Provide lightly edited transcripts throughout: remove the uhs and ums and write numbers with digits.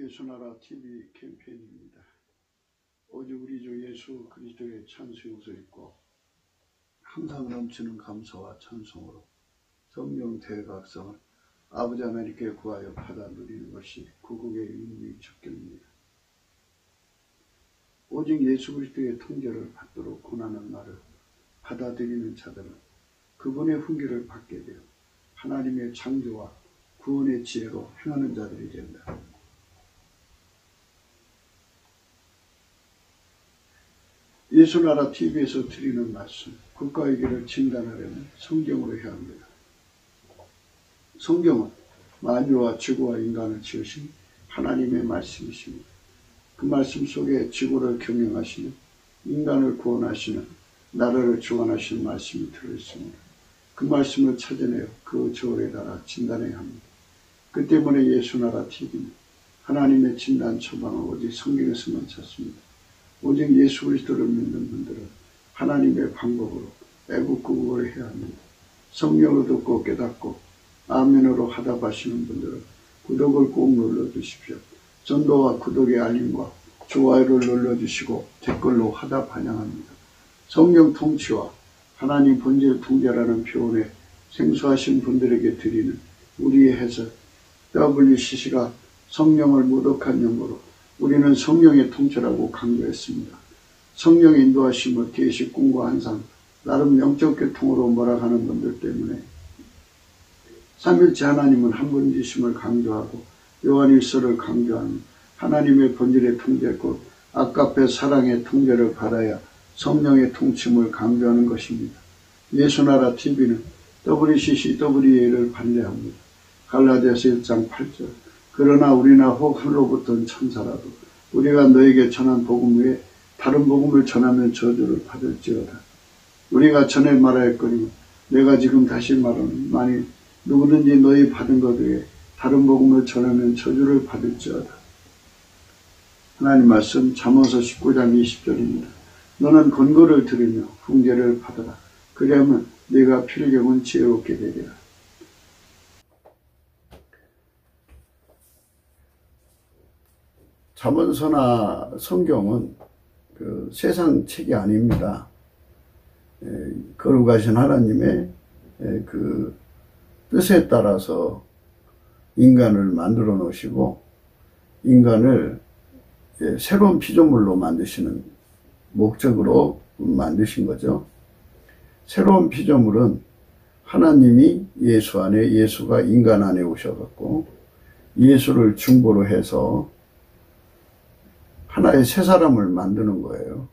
예수나라 TV 캠페인입니다. 오직 우리 주 예수 그리스도의 찬송을 읽고 항상 넘치는 감사와 찬송으로 성령 대각성을 아버지 하나님께 구하여 받아 누리는 것이 구국의 윤리 척결입니다. 오직 예수 그리스도의 통제를 받도록 권하는 말을 받아들이는 자들은 그분의 훈계를 받게 되어 하나님의 창조와 구원의 지혜로 행하는 자들이 된다. 예수나라 TV에서 드리는 말씀, 국가의 길을 진단하려면 성경으로 해야 합니다. 성경은 만유와 지구와 인간을 지으신 하나님의 말씀이십니다. 그 말씀 속에 지구를 경영하시는, 인간을 구원하시는, 나라를 주관하시는 말씀이 들어있습니다. 그 말씀을 찾아내어 그 저울에 달아 진단해야 합니다. 그 때문에 예수나라 TV는 하나님의 진단 처방을 오직 성경에서만 찾습니다. 오직 예수 그리스도를 믿는 분들은 하나님의 방법으로 애국구국을 해야 합니다. 성령으로 듣고 깨닫고 아멘으로 화답하시는 분들은 구독을 꼭 눌러주십시오. 전도와 구독의 알림과 좋아요를 눌러주시고 댓글로 화답 환영합니다. 성령 통치와 하나님 본질 통제라는 표현에 생소하신 분들에게 드리는 우리의 해석 WCC가 성령을 모독한 용어로 우리는 성령의 통치라고 강조했습니다. 성령의 인도하심을 계시, 꿈과 환상, 나름 영적 교통으로 몰아가는 분들 때문에 삼일째 하나님은 한 분이심을 강조하고 요한일서를 강조하는 하나님의 본질의 통제 곧 아까페 사랑의 통제를 받아야 성령의 통침을 강조하는 것입니다. 예수나라 TV는 WCCWA를 반대합니다. 갈라디아서 1장 8절 그러나 우리나 혹 하늘로부터 천사라도 우리가 너에게 전한 복음 외에 다른 복음을 전하면 저주를 받을지어다. 우리가 전에 말하였거니 내가 지금 다시 말하는 만일 누구든지 너희 받은 것 외에 다른 복음을 전하면 저주를 받을지어다. 하나님 말씀 잠언서 19장 20절입니다. 너는 권고를 들으며 훈계를 받으라. 그리하면 네가 필경은 지혜롭게 되리라. 잠언서나 성경은 그 세상 책이 아닙니다. 거룩하신 하나님의 그 뜻에 따라서 인간을 만들어 놓으시고 인간을 새로운 피조물로 만드시는 목적으로 만드신 거죠. 새로운 피조물은 하나님이 예수 안에, 예수가 인간 안에 오셔갖고 예수를 중보로 해서 하나의 새 사람을 만드는 거예요.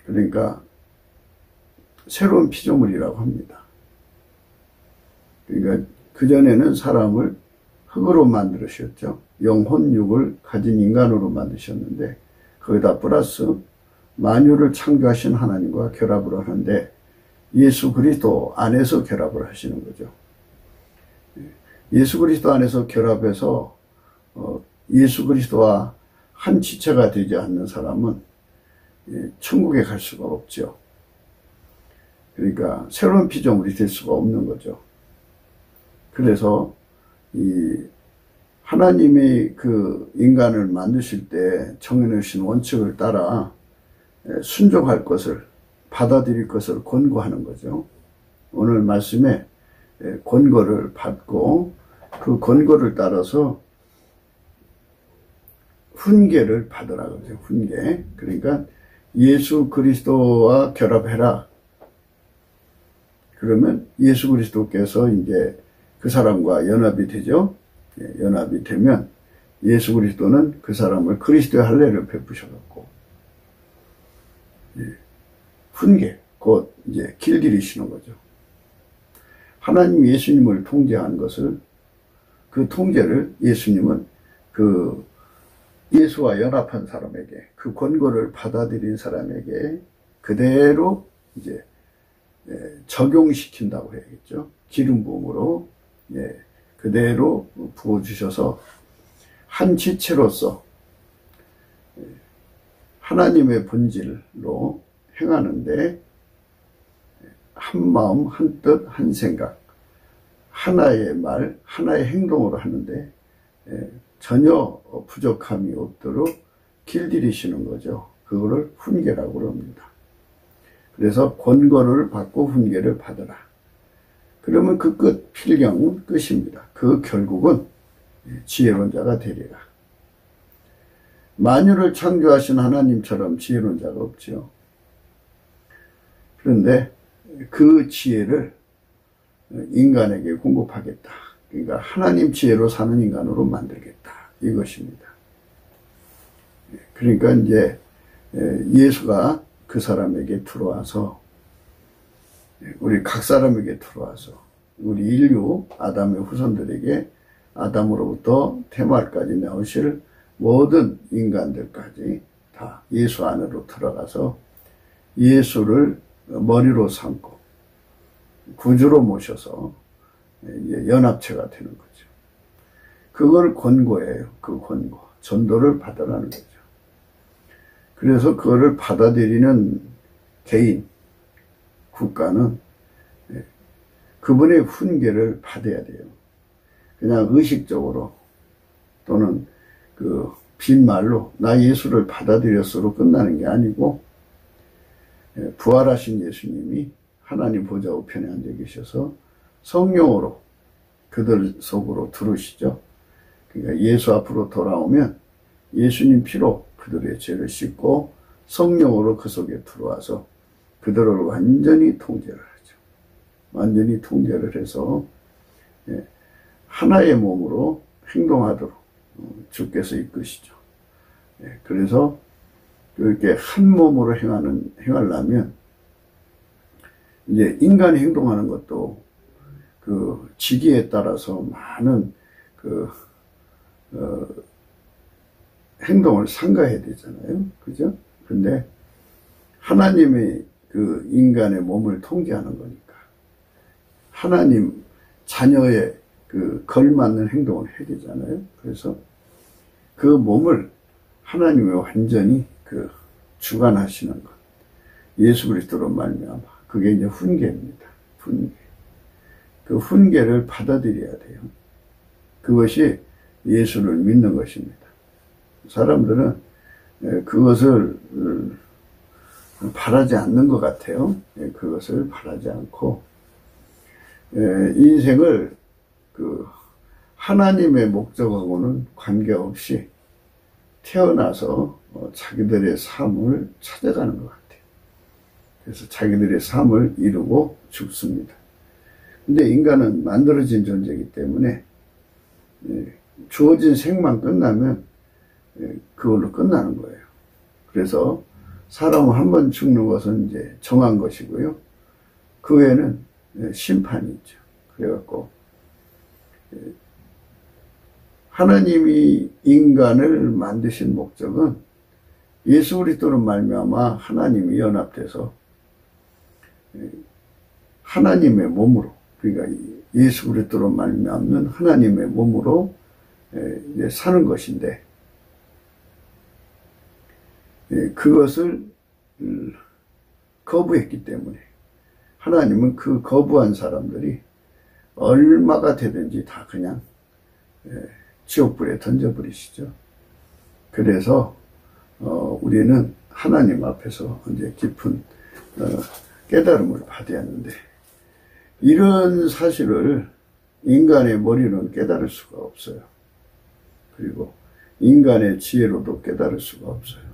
그러니까 새로운 피조물이라고 합니다. 그러니까 그전에는 사람을 흙으로 만들으셨죠. 영혼육을 가진 인간으로 만드셨는데 거기다 플러스 만유를 창조하신 하나님과 결합을 하는데 예수 그리스도 안에서 결합을 하시는 거죠. 예수 그리스도 안에서 결합해서 예수 그리스도와 한 지체가 되지 않는 사람은 천국에 갈 수가 없죠. 그러니까 새로운 피조물이 될 수가 없는 거죠. 그래서 이 하나님이 그 인간을 만드실 때 정해놓으신 원칙을 따라 순종할 것을, 받아들일 것을 권고하는 거죠. 오늘 말씀에 권고를 받고 그 권고를 따라서 훈계를 받으라 그러죠. 훈계. 그러니까 예수 그리스도와 결합해라. 그러면 예수 그리스도께서 이제 그 사람과 연합이 되죠. 연합이 되면 예수 그리스도는 그 사람을 그리스도의 할례를 베푸셔갖고 훈계, 곧 이제 길들이시는 거죠. 하나님 예수님을 통제하는 것을 그 통제를 예수님은 그 예수와 연합한 사람에게 그 권고를 받아들인 사람에게 그대로 이제 적용시킨다고 해야겠죠. 기름 부음으로 그대로 부어주셔서 한 지체로서 하나님의 본질로 행하는데 한 마음, 한 뜻, 한 생각, 하나의 말, 하나의 행동으로 하는데 전혀 부족함이 없도록 길들이시는 거죠. 그거를 훈계라고 합니다. 그래서 권고를 받고 훈계를 받으라. 그러면 그 끝, 필경은 끝입니다. 그 결국은 지혜로운 자가 되리라. 만유를 창조하신 하나님처럼 지혜로운 자가 없지요. 그런데 그 지혜를 인간에게 공급하겠다. 그러니까 하나님 지혜로 사는 인간으로 만들겠다. 이것입니다. 그러니까 이제 예수가 그 사람에게 들어와서, 우리 각 사람에게 들어와서, 우리 인류 아담의 후손들에게 아담으로부터 테말까지 나오실 모든 인간들까지 다 예수 안으로 들어가서 예수를 머리로 삼고 구주로 모셔서 연합체가 되는 거죠. 그걸 권고예요. 그 권고. 전도를 받으라는 거죠. 그래서 그거를 받아들이는 개인, 국가는 그분의 훈계를 받아야 돼요. 그냥 의식적으로 또는 그 빈말로 나 예수를 받아들였으로 끝나는 게 아니고, 부활하신 예수님이 하나님 보좌 우편에 앉아 계셔서 성령으로 그들 속으로 들으시죠. 그러니까 예수 앞으로 돌아오면 예수님 피로 그들의 죄를 씻고 성령으로 그 속에 들어와서 그들을 완전히 통제를 하죠. 완전히 통제를 해서 하나의 몸으로 행동하도록 주께서 이끄시죠. 그래서 이렇게 한 몸으로 행하려면 이제 인간이 행동하는 것도 그 지기에 따라서 많은 행동을 삼가해야 되잖아요. 그죠? 근데 하나님의 그 인간의 몸을 통제하는 거니까 하나님 자녀의 그 걸맞는 행동을 해야 되잖아요. 그래서 그 몸을 하나님이 완전히 그 주관하시는 것, 예수 그리스도로 말미암아, 그게 이제 훈계입니다. 훈계. 그 훈계를 받아들여야 돼요. 그것이 예수를 믿는 것입니다. 사람들은 그것을 바라지 않는 것 같아요. 그것을 바라지 않고 인생을 그 하나님의 목적하고는 관계없이 태어나서 자기들의 삶을 찾아가는 것 같아요. 그래서 자기들의 삶을 이루고 죽습니다. 근데 인간은 만들어진 존재이기 때문에 주어진 생만 끝나면 그걸로 끝나는 거예요. 그래서 사람은 한 번 죽는 것은 이제 정한 것이고요. 그 외에는 심판이 있죠. 그래갖고 하나님이 인간을 만드신 목적은 예수 그리스도로 말미암아 하나님이 연합돼서 하나님의 몸으로, 그러니까 예수 그리스도로 말미암는 하나님의 몸으로 사는 것인데, 그것을 거부했기 때문에 하나님은 그 거부한 사람들이 얼마가 되든지 다 그냥 지옥불에 던져버리시죠. 그래서 우리는 하나님 앞에서 이제 깊은 깨달음을 받아야 하는데, 이런 사실을 인간의 머리로는 깨달을 수가 없어요. 그리고 인간의 지혜로도 깨달을 수가 없어요.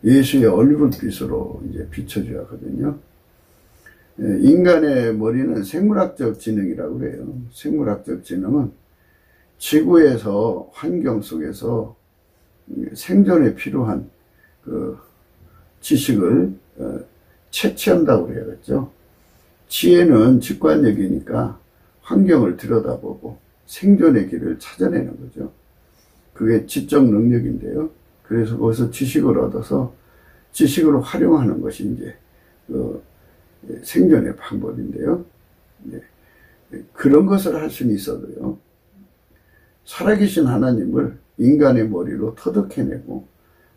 예수의 얼굴빛으로 이제 비춰줘야 하거든요. 인간의 머리는 생물학적 지능이라고 그래요. 생물학적 지능은 지구에서, 환경 속에서 생존에 필요한 그 지식을 채취한다고 그래야겠죠. 지혜는 직관력이니까 환경을 들여다보고 생존의 길을 찾아내는 거죠. 그게 지적 능력인데요. 그래서 거기서 지식을 얻어서 지식을 활용하는 것이 이제 생존의 방법인데요. 그런 것을 할 수는 있어도요, 살아계신 하나님을 인간의 머리로 터득해내고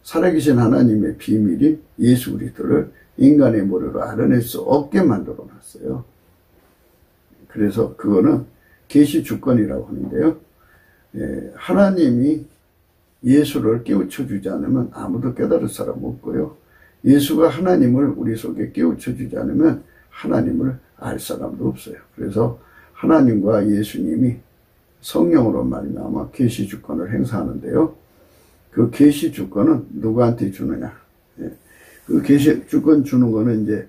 살아계신 하나님의 비밀인 예수 그리스도를 인간의 머리로 알아낼 수 없게 만들어 놨어요. 그래서 그거는 계시 주권이라고 하는데요. 하나님이 예수를 깨우쳐 주지 않으면 아무도 깨달을 사람 없고요. 예수가 하나님을 우리 속에 깨우쳐 주지 않으면 하나님을 알 사람도 없어요. 그래서 하나님과 예수님이 성령으로 말미암아 계시 주권을 행사하는데요. 그 계시 주권은 누구한테 주느냐? 그 계시 주권 주는 거는 이제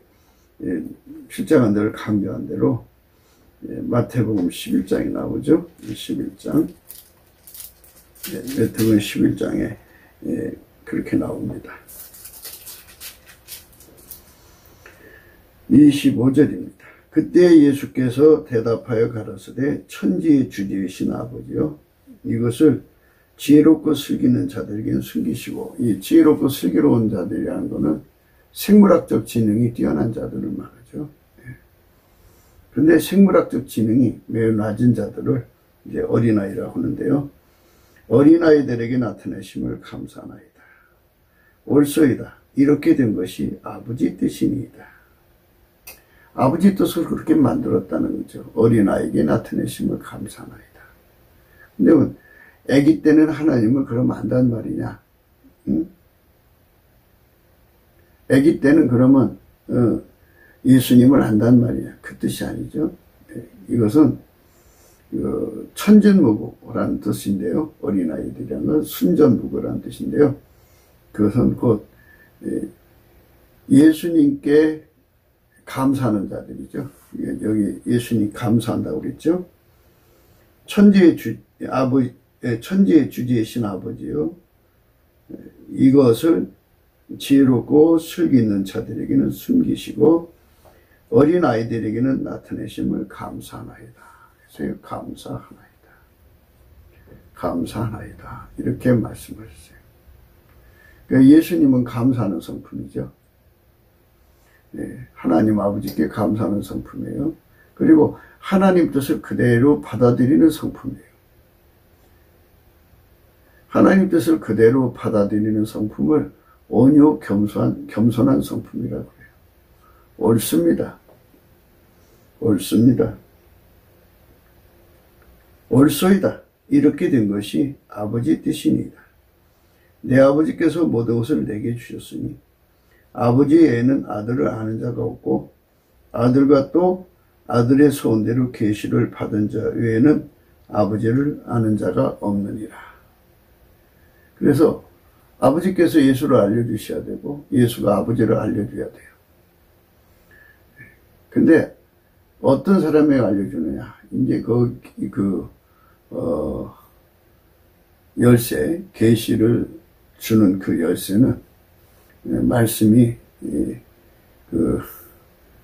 실장한 늘 강조한 대로 마태복음 11장에 나오죠. 11장. 마태복음 11장에 그렇게 나옵니다. 25절입니다. 그때 예수께서 대답하여 가라사대 천지의 주제이신 아버지여 이것을 지혜롭고 슬기는 자들에게는 숨기시고, 이 지혜롭고 슬기로운 자들이라는 것은 생물학적 지능이 뛰어난 자들을 말하죠. 그런데 생물학적 지능이 매우 낮은 자들을 이제 어린아이라고 하는데요. 어린아이들에게 나타내심을 감사하나이다. 옳소이다. 이렇게 된 것이 아버지 뜻이니이다. 아버지 뜻을 그렇게 만들었다는 거죠. 어린아이에게 나타내심을 감사하나이다. 근데 아기 때는 하나님을 그러면 안단 말이냐? 응? 아기 때는 그러면 예수님을 안단 말이냐? 그 뜻이 아니죠. 이것은 천진무구라는 뜻인데요. 어린아이들이라는 건 순전무구라는 뜻인데요. 그것은 곧 예수님께 감사하는 자들이죠. 여기 예수님 감사한다고 그랬죠. 천지의 주제이신 아버지요. 이것을 지혜롭고 슬기 있는 자들에게는 숨기시고 어린 아이들에게는 나타내심을 감사하나이다. 그래서 감사하나이다. 감사하나이다. 이렇게 말씀하셨어요. 그러니까 예수님은 감사하는 성품이죠. 하나님 아버지께 감사하는 성품이에요. 그리고 하나님 뜻을 그대로 받아들이는 성품이에요. 하나님 뜻을 그대로 받아들이는 성품을 온유 겸손한 성품이라고 해요. 옳습니다. 옳습니다. 옳소이다. 이렇게 된 것이 아버지 뜻이니이다. 내 아버지께서 모든 것을 내게 주셨으니 아버지 외에는 아들을 아는 자가 없고 아들과 또 아들의 소원대로 계시를 받은 자 외에는 아버지를 아는 자가 없느니라. 그래서 아버지께서 예수를 알려주셔야 되고 예수가 아버지를 알려줘야 돼요. 근데 어떤 사람에게 알려주느냐? 이제 열쇠, 계시를 주는 그 열쇠는 말씀이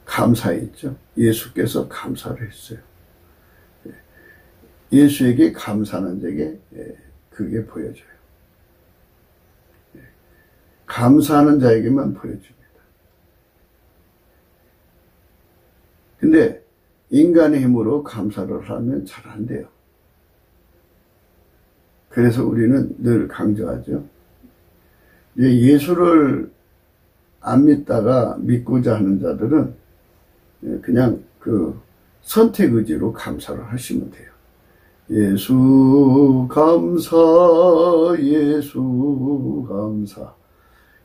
감사에 있죠. 예수께서 감사를 했어요. 예수에게 감사하는 자에게 그게 보여져요. 감사하는 자에게만 보여줍니다. 근데 인간의 힘으로 감사를 하면 잘 안 돼요. 그래서 우리는 늘 강조하죠. 예수를 안 믿다가 믿고자 하는 자들은 그냥 선택 의지로 감사를 하시면 돼요. 예수 감사, 예수 감사.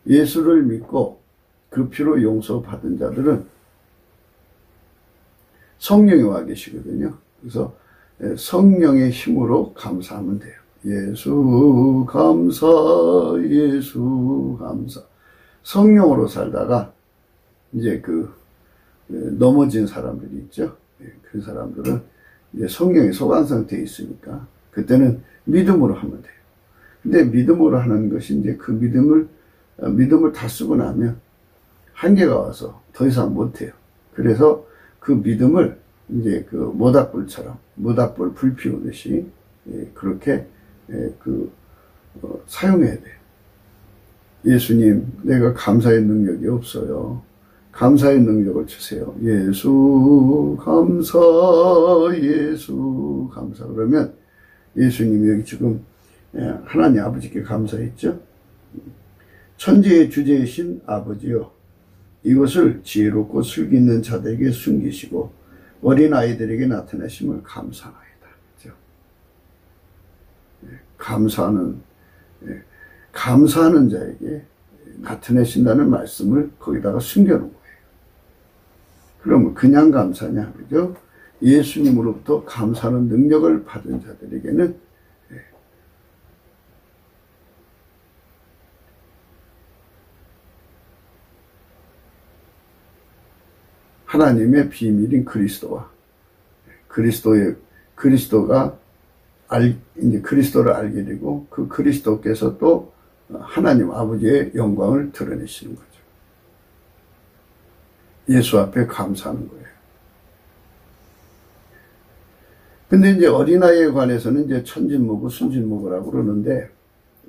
예수를 믿고 그 피로 용서받은 자들은 성령이 와 계시거든요. 그래서 성령의 힘으로 감사하면 돼요. 예수 감사, 예수 감사. 성령으로 살다가 이제 넘어진 사람들이 있죠. 그 사람들은 이제 성령이 소강 상태에 있으니까 그때는 믿음으로 하면 돼요. 근데 믿음으로 하는 것이 이제 그 믿음을 다 쓰고 나면 한계가 와서 더 이상 못해요. 그래서 그 믿음을 이제 모닥불처럼 모닥불 불 피우듯이 그렇게 사용해야 돼요. 예수님, 내가 감사의 능력이 없어요. 감사의 능력을 주세요. 예수 감사, 예수 감사. 그러면 예수님이 여기 지금 하나님 아버지께 감사했죠. 천지의 주제이신 아버지여, 이것을 지혜롭고 슬기 있는 자들에게 숨기시고 어린 아이들에게 나타내심을 감사하나이다. 그렇죠? 감사하는 감사하는 자에게 나타내신다는 말씀을 거기다가 숨겨놓은 거예요. 그러면 그냥 감사냐, 그죠? 예수님으로부터 감사하는 능력을 받은 자들에게는 하나님의 비밀인 그리스도와 그리스도가 이제 그리스도를 알게 되고 그 그리스도께서 또 하나님 아버지의 영광을 드러내시는 거죠. 예수 앞에 감사하는 거예요. 근데 이제 어린아이에 관해서는 이제 천진모구, 순진모구라고 그러는데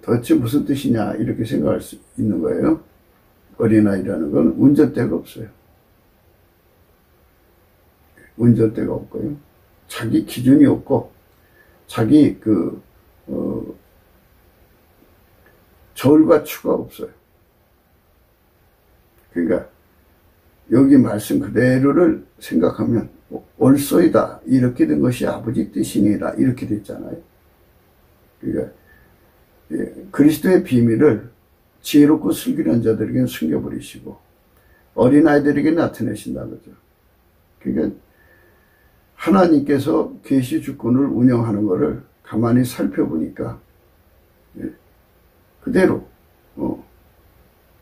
도대체 무슨 뜻이냐 이렇게 생각할 수 있는 거예요. 어린아이라는 건 운전대가 없어요. 운전대가 없고요. 자기 기준이 없고 자기 저울과 추가 없어요. 그러니까 여기 말씀 그대로를 생각하면 올소이다 이렇게 된 것이 아버지 뜻이니라 이렇게 됐잖아요. 그러니까 그리스도의 비밀을 지혜롭고 슬기로운 자들에게는 숨겨버리시고 어린아이들에게 나타내신다는 거죠. 그러니까 하나님께서 계시 주권을 운영하는 것을 가만히 살펴보니까 그대로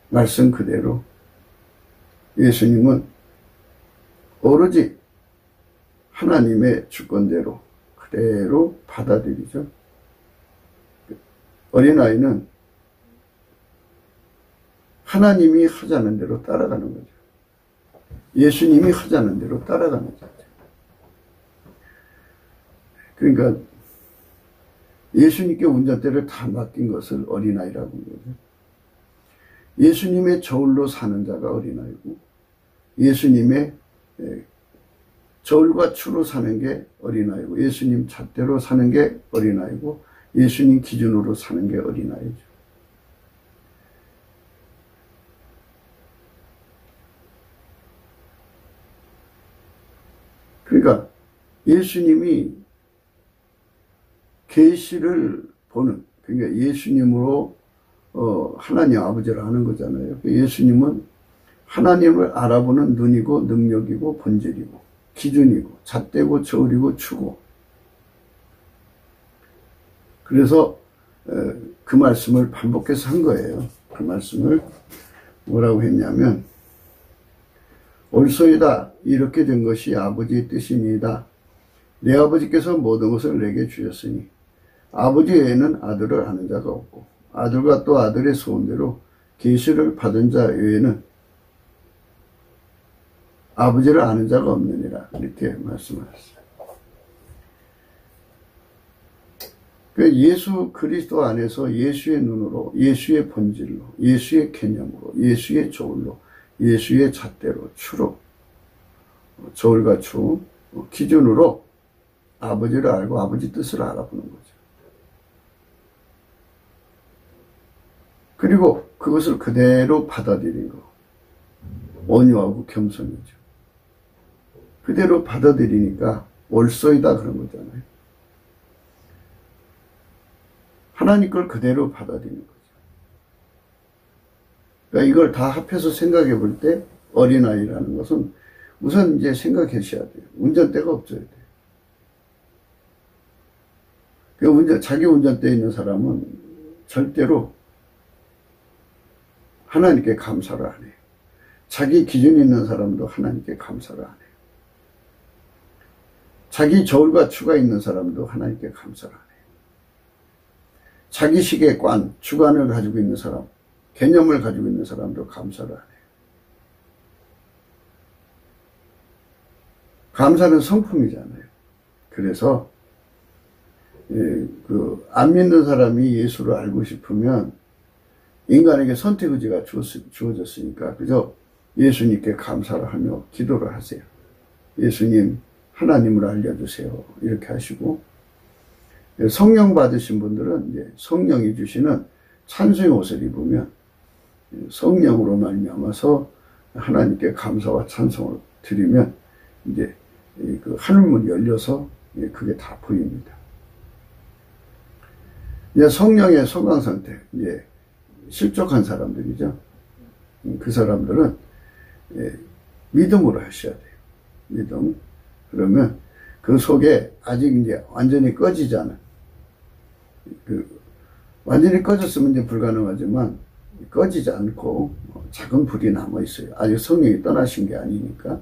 말씀 그대로 예수님은 오로지 하나님의 주권대로 그대로 받아들이죠. 어린아이는 하나님이 하자는 대로 따라가는 거죠. 예수님이 하자는 대로 따라가는 거죠. 그러니까 예수님께 운전대를 다 맡긴 것을 어린아이라고 하는 거죠. 예수님의 저울로 사는 자가 어린아이고 예수님의 저울과 추로 사는 게 어린아이고 예수님 잣대로 사는 게 어린아이고 예수님 기준으로 사는 게 어린아이죠. 그러니까 예수님이 계시를 보는, 그러니까 예수님으로 하나님 아버지를 아는 거잖아요. 예수님은 하나님을 알아보는 눈이고 능력이고 본질이고 기준이고 잣대고 저울이고 추고. 그래서 그 말씀을 반복해서 한 거예요. 그 말씀을 뭐라고 했냐면 올소이다 이렇게 된 것이 아버지의 뜻이니이다. 내 아버지께서 모든 것을 내게 주셨으니 아버지 외에는 아들을 아는 자가 없고 아들과 또 아들의 소원대로 계시를 받은 자 외에는 아버지를 아는 자가 없느니라 이렇게 말씀하셨어요. 예수 그리스도 안에서 예수의 눈으로 예수의 본질로 예수의 개념으로 예수의 저울로 예수의 잣대로 추로 저울과 추 기준으로 아버지를 알고 아버지 뜻을 알아보는 거죠. 그리고 그것을 그대로 받아들인 거. 온유하고 겸손이죠. 그대로 받아들이니까 올소이다 그런 거잖아요. 하나님 걸 그대로 받아들이는 거죠. 그러니까 이걸 다 합해서 생각해 볼 때 어린아이라는 것은 우선 이제 생각하셔야 돼요. 운전대가 없어야 돼요. 자기 운전대에 있는 사람은 절대로 하나님께 감사를 안 해요. 자기 기준이 있는 사람도 하나님께 감사를 안 해요. 자기 저울과 추가 있는 사람도 하나님께 감사를 안 해요. 자기 식의 주관을 가지고 있는 사람, 개념을 가지고 있는 사람도 감사를 안 해요. 감사는 성품이잖아요. 그래서 안 믿는 사람이 예수를 알고 싶으면 인간에게 선택의지가 주어졌으니까 그저 예수님께 감사를 하며 기도를 하세요. 예수님 하나님을 알려주세요. 이렇게 하시고 성령 받으신 분들은 이제 성령이 주시는 찬송의 옷을 입으면 성령으로 말미암아서 하나님께 감사와 찬송을 드리면 이제 그 하늘문이 열려서 그게 다 보입니다. 이제 성령의 소강 상태, 이제 실족한 사람들이죠. 그 사람들은 믿음으로 하셔야 돼요. 믿음. 그러면 그 속에 아직 이제 완전히 꺼지지 않은, 완전히 꺼졌으면 이제 불가능하지만 꺼지지 않고 작은 불이 남아 있어요. 아직 성령이 떠나신 게 아니니까.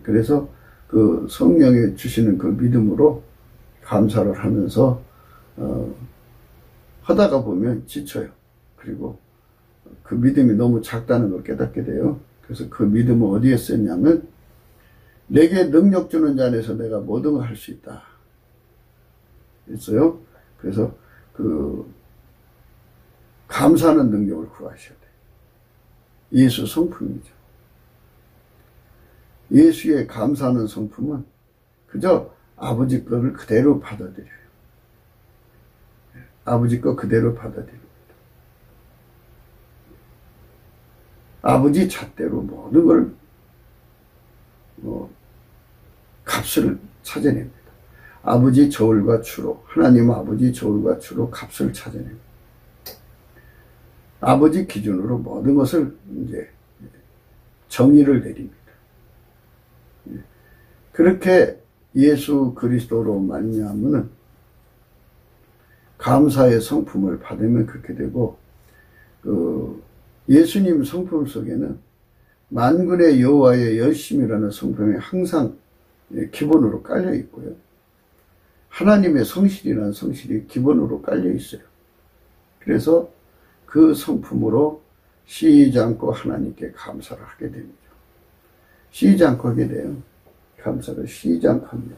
그래서 그 성령이 주시는 그 믿음으로 감사를 하면서 하다가 보면 지쳐요. 그리고 그 믿음이 너무 작다는 걸 깨닫게 돼요. 그래서 그 믿음을 어디에 썼냐면, 내게 능력 주는 자 안에서 내가 모든 걸 할 수 있다 했어요. 그래서 그 감사하는 능력을 구하셔야 돼요. 예수 성품이죠. 예수의 감사하는 성품은 그저 아버지 거를 그대로 받아들여요. 아버지 거 그대로 받아들입니다. 아버지 잣대로 모든 걸 값을 찾아냅니다. 아버지 저울과 추로, 하나님 아버지 저울과 추로 값을 찾아냅니다. 아버지 기준으로 모든 것을 이제 정의를 내립니다. 그렇게 예수 그리스도로 말미암으면 감사의 성품을 받으면 그렇게 되고, 예수님 성품 속에는 만군의 여호와의 열심이라는 성품이 항상 기본으로 깔려 있고요. 하나님의 성실이라는 성실이 기본으로 깔려 있어요. 그래서 그 성품으로 쉬지 않고 하나님께 감사를 하게 됩니다. 쉬지 않고 하게 돼요. 감사를 쉬지 않고 합니다.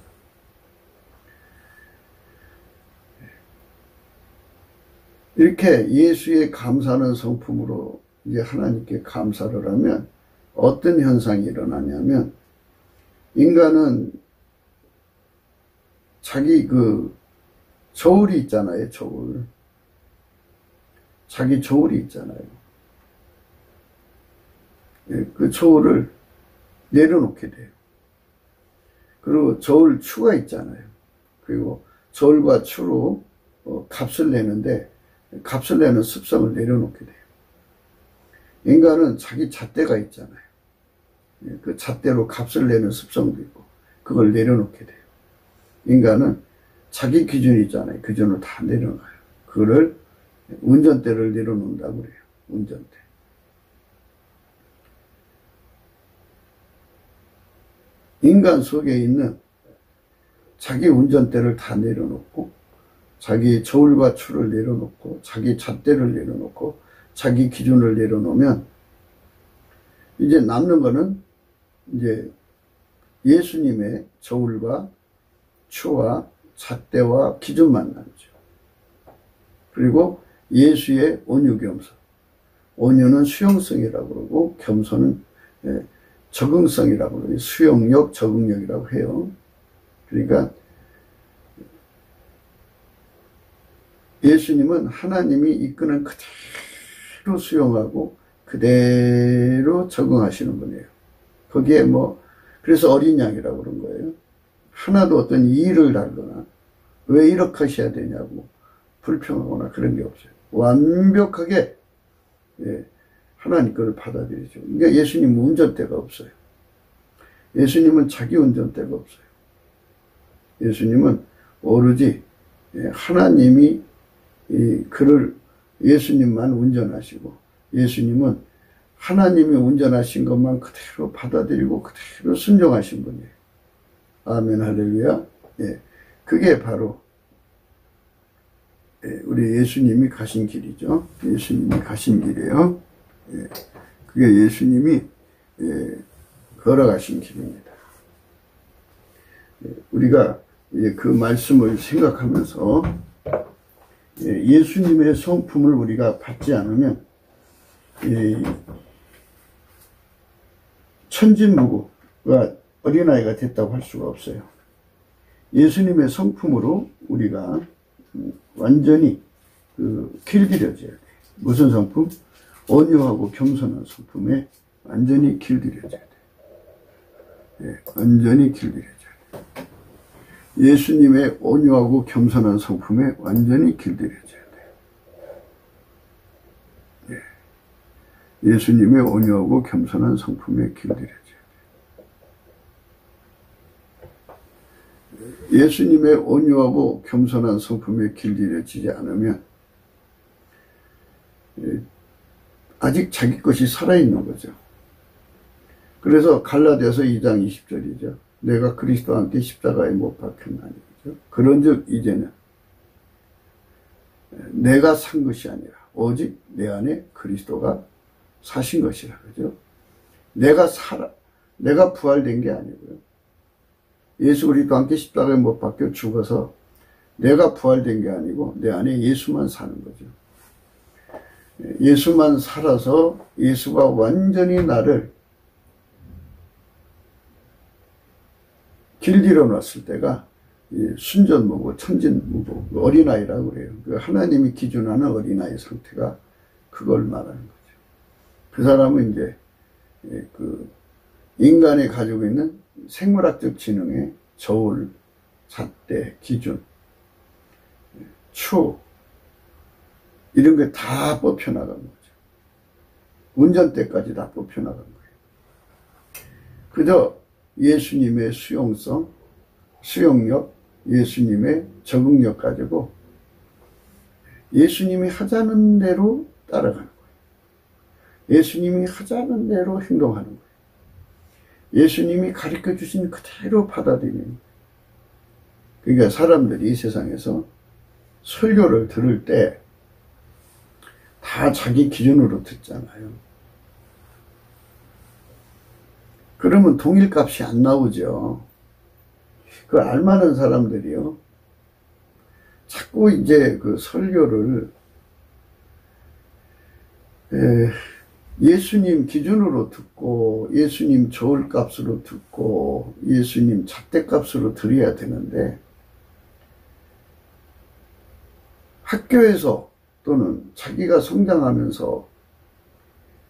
이렇게 예수의 감사하는 성품으로 이제 하나님께 감사를 하면 어떤 현상이 일어나냐면, 인간은 자기 저울이 있잖아요. 저울. 자기 저울이 있잖아요. 그 저울을 내려놓게 돼요. 그리고 저울 추가 있잖아요. 그리고 저울과 추로 값을 내는데, 값을 내는 습성을 내려놓게 돼요. 인간은 자기 잣대가 있잖아요. 그 잣대로 값을 내는 습성도 있고, 그걸 내려놓게 돼요. 인간은 자기 기준이 있잖아요. 기준을 다 내려놔요. 그거를 운전대를 내려놓는다고 그래요. 운전대. 인간 속에 있는 자기 운전대를 다 내려놓고, 자기 저울과 추를 내려놓고, 자기 잣대를 내려놓고, 자기 기준을 내려놓으면 이제 남는 거는 이제 예수님의 저울과 추와 잣대와 기준만 남죠. 그리고 예수의 온유 겸손. 온유는 수용성이라고 그러고, 겸손은 적응성이라고 그러고, 수용력, 적응력이라고 해요. 그러니까 예수님은 하나님이 이끄는 그대로 수용하고 그대로 적응하시는 분이에요. 거기에 그래서 어린 양이라고 그런 거예요. 하나도 어떤 이의를 달거나 왜 이렇게 하셔야 되냐고 불평하거나 그런 게 없어요. 완벽하게 하나님 거를 받아들이죠. 그러니까 예수님은 운전대가 없어요. 예수님은 자기 운전대가 없어요. 예수님은 오로지 하나님이 그를 예수님만 운전하시고, 예수님은 하나님이 운전하신 것만 그대로 받아들이고 그대로 순종하신 분이에요. 아멘, 할렐루야. 그게 바로 우리 예수님이 가신 길이죠. 예수님이 가신 길이에요. 그게 예수님이 걸어가신 길입니다. 우리가 그 말씀을 생각하면서 예수님의 성품을 우리가 받지 않으면 천진무구가 어린아이가 됐다고 할 수가 없어요. 예수님의 성품으로 우리가 완전히 길들여져야 돼요. 무슨 성품? 온유하고 겸손한 성품에 완전히 길들여져야 돼요. 완전히 길들여져야 돼요. 예수님의 온유하고 겸손한 성품에 완전히 길들여져야 돼요. 예수님의 온유하고 겸손한 성품에 길들여져야 돼요. 예수님의 온유하고 겸손한 성품에 길들여지지 않으면 아직 자기 것이 살아있는 거죠. 그래서 갈라디아서 2장 20절이죠. 내가 그리스도와 함께 십자가에 못 박혔나니. 그런즉 이제는 내가 산 것이 아니라 오직 내 안에 그리스도가 사신 것이라. 그죠? 내가 부활된 게 아니고요. 예수 그리스도와 함께 십자가에 못 박혀 죽어서 내가 부활된 게 아니고 내 안에 예수만 사는 거죠. 예수만 살아서 예수가 완전히 나를 길들여 놨을 때가 순전무고 천진무고 어린아이라고 그래요. 그 하나님이 기준하는 어린아이 상태가 그걸 말하는 거죠. 그 사람은 이제 그 인간이 가지고 있는 생물학적 지능의 저울, 잣대, 기준, 추 이런 게 다 뽑혀나간 거죠. 운전대까지 다 뽑혀나간 거예요. 그저 예수님의 수용성, 수용력, 예수님의 적응력 가지고 예수님이 하자는 대로 따라가는 거예요. 예수님이 하자는 대로 행동하는 거예요. 예수님이 가르쳐 주신 그대로 받아들이는 거예요. 그러니까 사람들이 이 세상에서 설교를 들을 때 다 자기 기준으로 듣잖아요. 그러면 동일값이 안 나오죠. 그 알만한 사람들이요. 자꾸 이제 그 설교를 예수님 기준으로 듣고 예수님 저울 값으로 듣고 예수님 잣대 값으로 드려야 되는데 학교에서 또는 자기가 성장하면서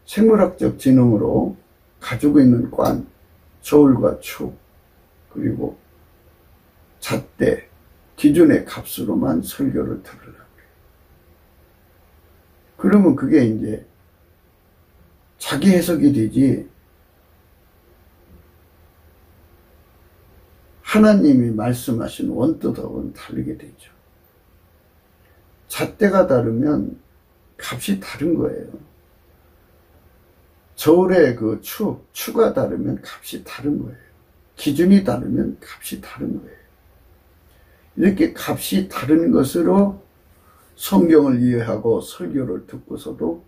생물학적 지능으로 가지고 있는 관, 저울과 축, 그리고 잣대, 기준의 값으로만 설교를 들으라고 해요. 그러면 그게 이제 자기 해석이 되지 하나님이 말씀하신 원뜻하고는 다르게 되죠. 잣대가 다르면 값이 다른 거예요. 저울의 그 추가 다르면 값이 다른 거예요. 기준이 다르면 값이 다른 거예요. 이렇게 값이 다른 것으로 성경을 이해하고 설교를 듣고서도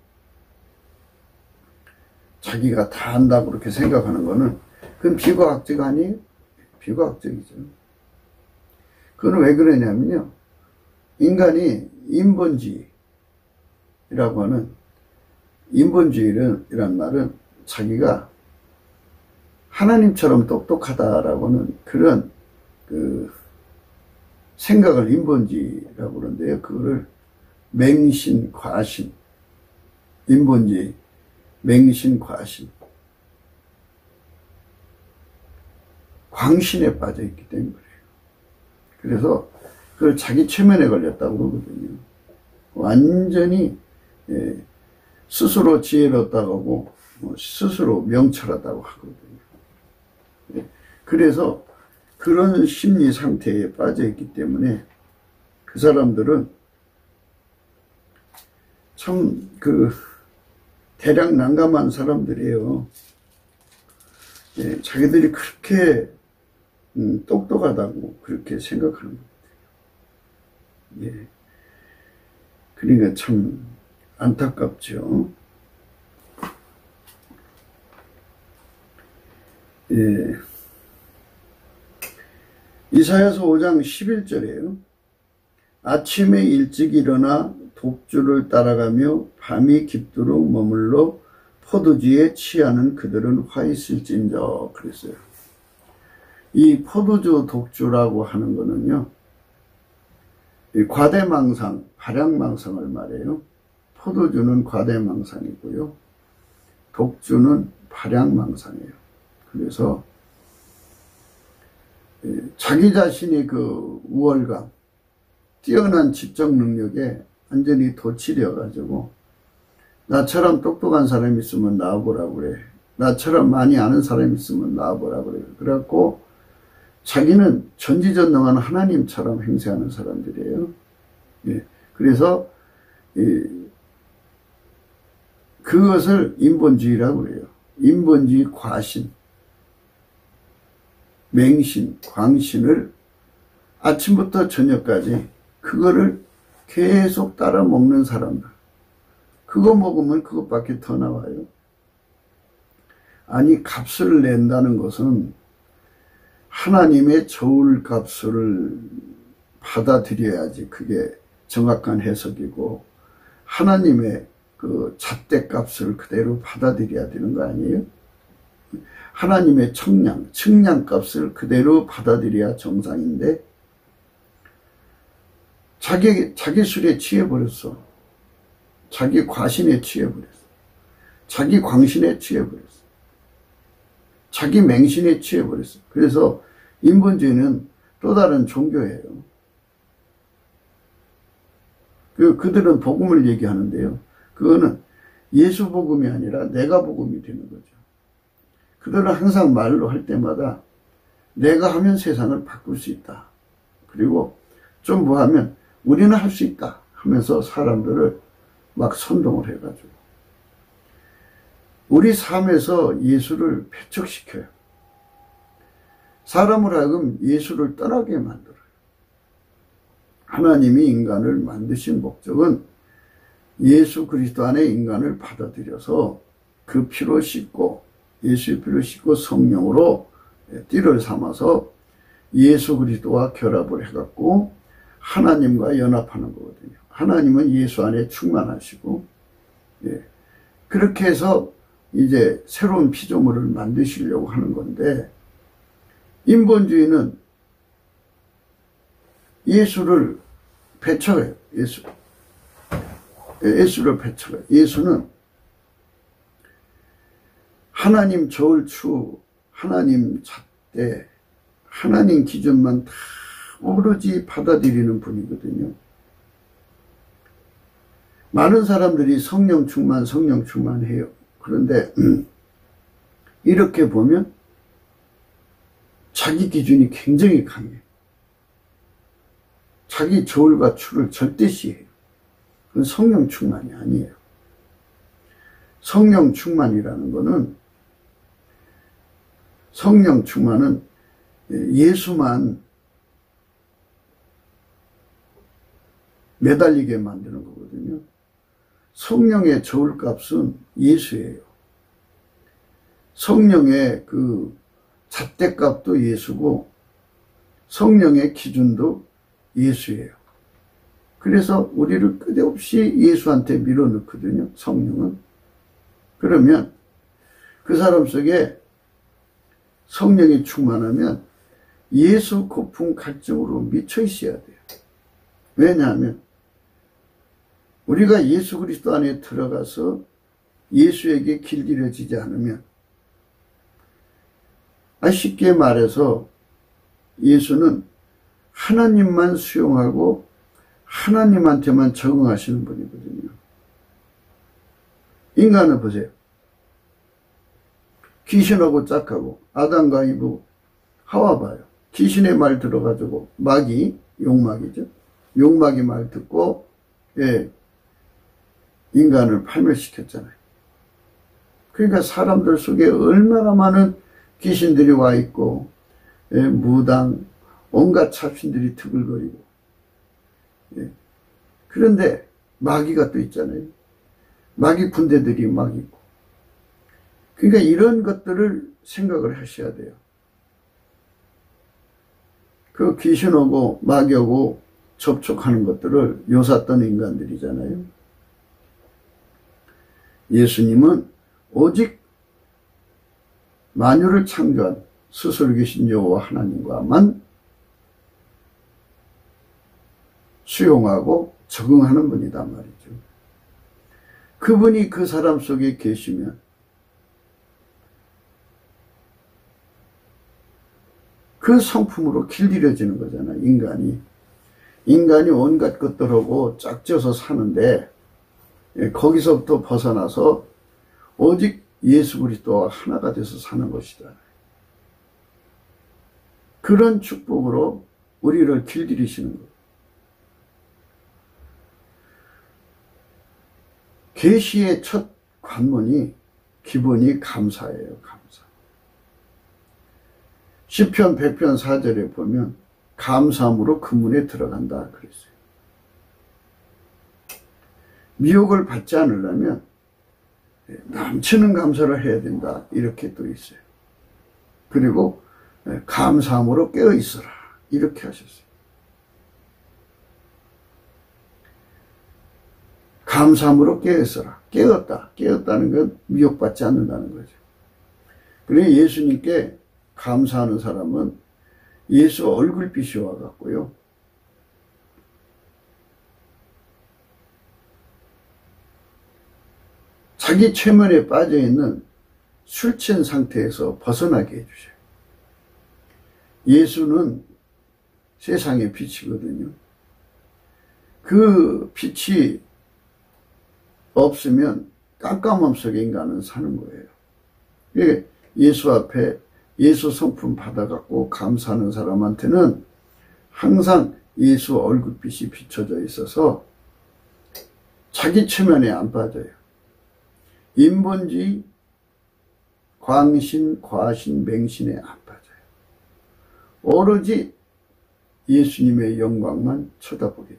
자기가 다 안다고 그렇게 생각하는 거는 그건 비과학적 아니에요? 비과학적이죠. 그건 왜 그러냐면요. 인간이 인본주의라고 하는 인본주의란 말은 자기가 하나님처럼 똑똑하다라고는 그런 그 생각을 인본주의라고 그러는데요. 그거를 맹신, 과신, 인본주의, 맹신, 과신, 광신에 빠져 있기 때문에 그래요. 그래서 그걸 자기 최면에 걸렸다고 그러거든요. 완전히 스스로 지혜롭다고 하고 스스로 명철하다고 하거든요. 그래서 그런 심리 상태에 빠져 있기 때문에 그 사람들은 참 대략 난감한 사람들이에요. 자기들이 그렇게 똑똑하다고 그렇게 생각하는 것 같아요. 그러니까 참 안타깝죠. 이사야서 5장 11절이에요. 아침에 일찍 일어나 독주를 따라가며 밤이 깊도록 머물러 포도주에 취하는 그들은 화 있을진저 그랬어요. 이 포도주 독주라고 하는 거는요. 과대망상, 발약망상을 말해요. 포도주는 과대망상이고요. 독주는 발약망상이에요. 그래서 자기 자신의 그 우월감, 뛰어난 지적 능력에 완전히 도취되어 가지고 나처럼 똑똑한 사람이 있으면 나와보라고 그래. 나처럼 많이 아는 사람이 있으면 나와보라고 그래. 그래갖고 자기는 전지전능한 하나님처럼 행세하는 사람들이에요. 예. 그래서 그것을 인본주의라고 그래요. 인본주의 과신, 맹신, 광신을 아침부터 저녁까지 그거를 계속 따라 먹는 사람들. 그거 먹으면 그것밖에 더 나와요. 아니, 값을 낸다는 것은 하나님의 저울 값을 받아들여야지 그게 정확한 해석이고, 하나님의 그 잣대값을 그대로 받아들여야 되는 거 아니에요? 하나님의 측량값을 그대로 받아들여야 정상인데, 자기 술에 취해버렸어. 자기 과신에 취해버렸어. 자기 광신에 취해버렸어. 자기 맹신에 취해버렸어. 그래서 인본주의는 또 다른 종교예요. 그들은 복음을 얘기하는데요. 그거는 예수 복음이 아니라 내가 복음이 되는 거죠. 그들은 항상 말로 할 때마다 내가 하면 세상을 바꿀 수 있다. 그리고 좀 뭐 하면 우리는 할 수 있다 하면서 사람들을 막 선동을 해가지고 우리 삶에서 예수를 배척시켜요. 사람을 하여금 예수를 떠나게 만들어요. 하나님이 인간을 만드신 목적은 예수 그리스도 안에 인간을 받아들여서 그 피로 씻고, 예수의 피로 씻고 성령으로 띠를 삼아서 예수 그리스도와 결합을 해갖고 하나님과 연합하는 거거든요. 하나님은 예수 안에 충만하시고, 그렇게 해서 이제 새로운 피조물을 만드시려고 하는 건데, 인본주의는 예수를 배척해요. 예수를 배척해요. 예수는 하나님 저울추, 하나님 잣대, 하나님 기준만 다 오로지 받아들이는 분이거든요. 많은 사람들이 성령 충만해요. 그런데 이렇게 보면 자기 기준이 굉장히 강해요. 자기 저울과 추를 절대시해요. 그건 성령 충만이 아니에요. 성령 충만이라는 거는, 성령 충만은 예수만 매달리게 만드는 거거든요. 성령의 저울값은 예수예요. 성령의 그 잣대값도 예수고 성령의 기준도 예수예요. 그래서 우리를 끝없이 예수한테 밀어넣거든요. 성령은. 그러면 그 사람 속에 성령이 충만하면 예수 고풍 갈증으로 미쳐 있어야 돼요. 왜냐하면 우리가 예수 그리스도 안에 들어가서 예수에게 길들여지지 않으면, 쉽게 말해서 예수는 하나님만 수용하고 하나님한테만 적응하시는 분이거든요. 인간을 보세요. 귀신하고 짝하고 아담과 이브 하와 봐요. 귀신의 말 들어가지고 욕막이죠. 욕막이 말 듣고 인간을 파멸시켰잖아요. 그러니까 사람들 속에 얼마나 많은 귀신들이 와 있고, 무당, 온갖 잡신들이 트글거리고, 그런데 마귀가 또 있잖아요. 마귀 군대들이 막 있고. 그러니까 이런 것들을 생각을 하셔야 돼요. 그 귀신하고 마귀하고 접촉하는 것들을 요샀던 인간들이잖아요. 예수님은 오직 만유를 창조한 스스로 계신 여호와 하나님과만 수용하고 적응하는 분이다 말이죠. 그분이 그 사람 속에 계시면 그 성품으로 길들여지는 거잖아요. 인간이 온갖 것들하고 짝져서 사는데 거기서부터 벗어나서 오직 예수 그리스도와 하나가 돼서 사는 것이다. 그런 축복으로 우리를 길들이시는 거예요. 계시의 첫 관문이 기본이 감사예요. 감사. 시편 100편 4절에 보면 감사함으로 그 문에 들어간다 그랬어요. 미혹을 받지 않으려면 넘치는 감사를 해야 된다 이렇게 또 있어요. 그리고 감사함으로 깨어 있어라 이렇게 하셨어요. 감사함으로 깨어 있어라. 깨었다는 건 미혹받지 않는다는 거죠. 그래 예수님께 감사하는 사람은 예수 얼굴빛이 와갖고요, 자기 최면에 빠져있는 술 취한 상태에서 벗어나게 해주셔요. 예수는 세상의 빛이거든요. 그 빛이 없으면 깜깜함 속에 인간은 사는 거예요. 예수 앞에 예수 성품 받아갖고 감사하는 사람한테는 항상 예수 얼굴빛이 비춰져 있어서 자기 체면에 안 빠져요. 인본주의, 광신, 과신, 맹신에 안 빠져요. 오로지 예수님의 영광만 쳐다보게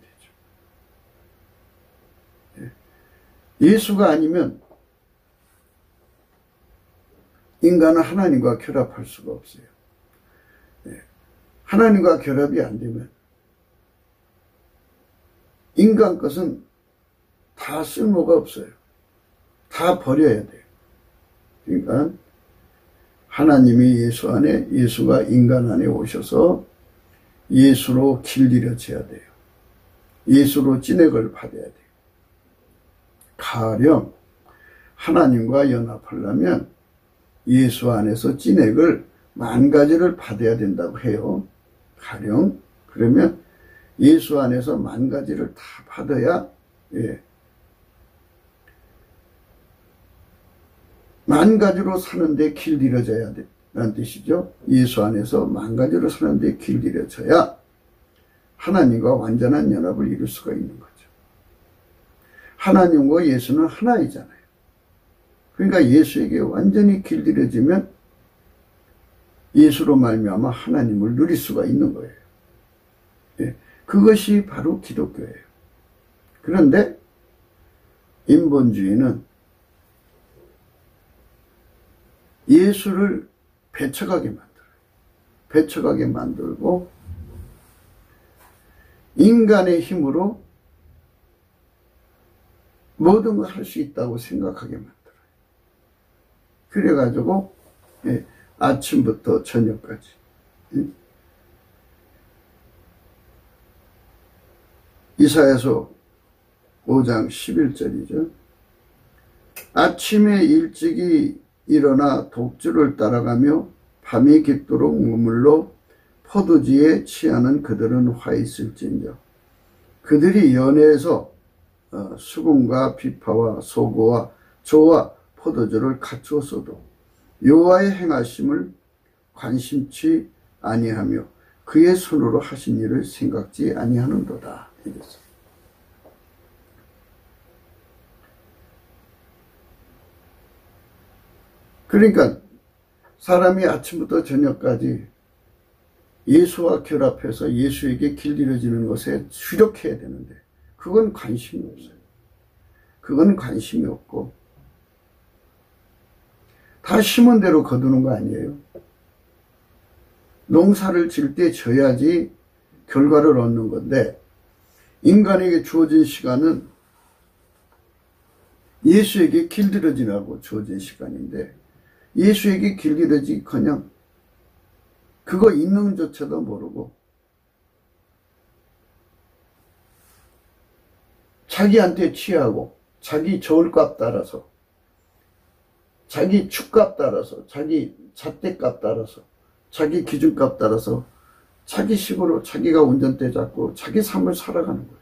되죠. 예수가 아니면 인간은 하나님과 결합할 수가 없어요. 하나님과 결합이 안 되면 인간 것은 다 쓸모가 없어요. 다 버려야 돼요. 그러니까 하나님이 예수 안에, 예수가 인간 안에 오셔서 예수로 길들여져야 돼요. 예수로 찐액을 받아야 돼요. 가령 하나님과 연합하려면 예수 안에서 찐액을 10,000가지를 받아야 된다고 해요. 가령 그러면 예수 안에서 10,000가지를 다 받아야 10,000가지로 사는데 길들여져야 된다는 뜻이죠. 예수 안에서 10,000가지로 사는데 길들여져야 하나님과 완전한 연합을 이룰 수가 있는 거죠. 하나님과 예수는 하나이잖아요. 그러니까 예수에게 완전히 길들여지면 예수로 말미암아 하나님을 누릴 수가 있는 거예요. 그것이 바로 기독교예요. 그런데 인본주의는 예수를 배척하게 만들어요. 배척하게 만들고 인간의 힘으로 모든 걸 할 수 있다고 생각하게 만들어요. 그래가지고 아침부터 저녁까지 이사야서 5장 11절이죠. 아침에 일찍이 일어나 독주를 따라가며 밤이 깊도록 머물러 포도주에 취하는 그들은 화 있을진저. 그들이 연회에서 수금과 비파와 소고와 조와 포도주를 갖추었어도 여호와의 행하심을 관심치 아니하며 그의 손으로 하신 일을 생각지 아니하는도다. 이랬어요. 그러니까 사람이 아침부터 저녁까지 예수와 결합해서 예수에게 길들여지는 것에 주력해야 되는데 그건 관심이 없어요. 그건 관심이 없고 다 심은 대로 거두는 거 아니에요. 농사를 질 때 져야지 결과를 얻는 건데 인간에게 주어진 시간은 예수에게 길들여지라고 주어진 시간인데 예수에게 길들여지커녕 그거 있는 조차도 모르고 자기한테 취하고 자기 저울값 따라서 자기 축값 따라서 자기 잣대값 따라서 자기 기준값 따라서 자기 식으로 자기가 운전대 잡고 자기 삶을 살아가는 거예요.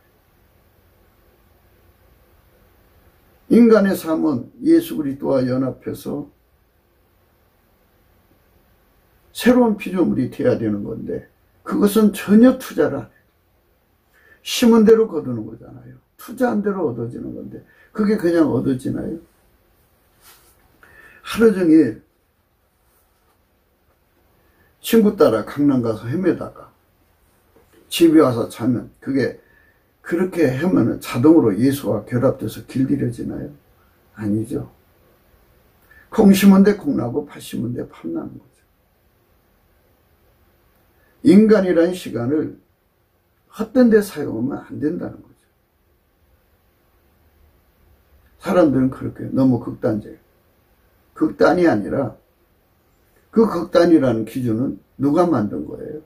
인간의 삶은 예수 그리스도와 연합해서 새로운 피조물이 되어야 되는 건데 그것은 전혀 투자를 안 해요. 심은 대로 거두는 거잖아요. 투자한 대로 얻어지는 건데 그게 그냥 얻어지나요? 하루 종일 친구 따라 강남 가서 헤매다가 집에 와서 자면 그게 그렇게 하면 자동으로 예수와 결합돼서 길들여지나요? 아니죠. 콩 심은 데 콩 나고 팥 심은 데 팥 나는 거죠. 인간이라는 시간을 헛된 데 사용하면 안 된다는 거죠. 사람들은 그렇게 너무 극단적이에요. 극단이 아니라 그 극단이라는 기준은 누가 만든 거예요?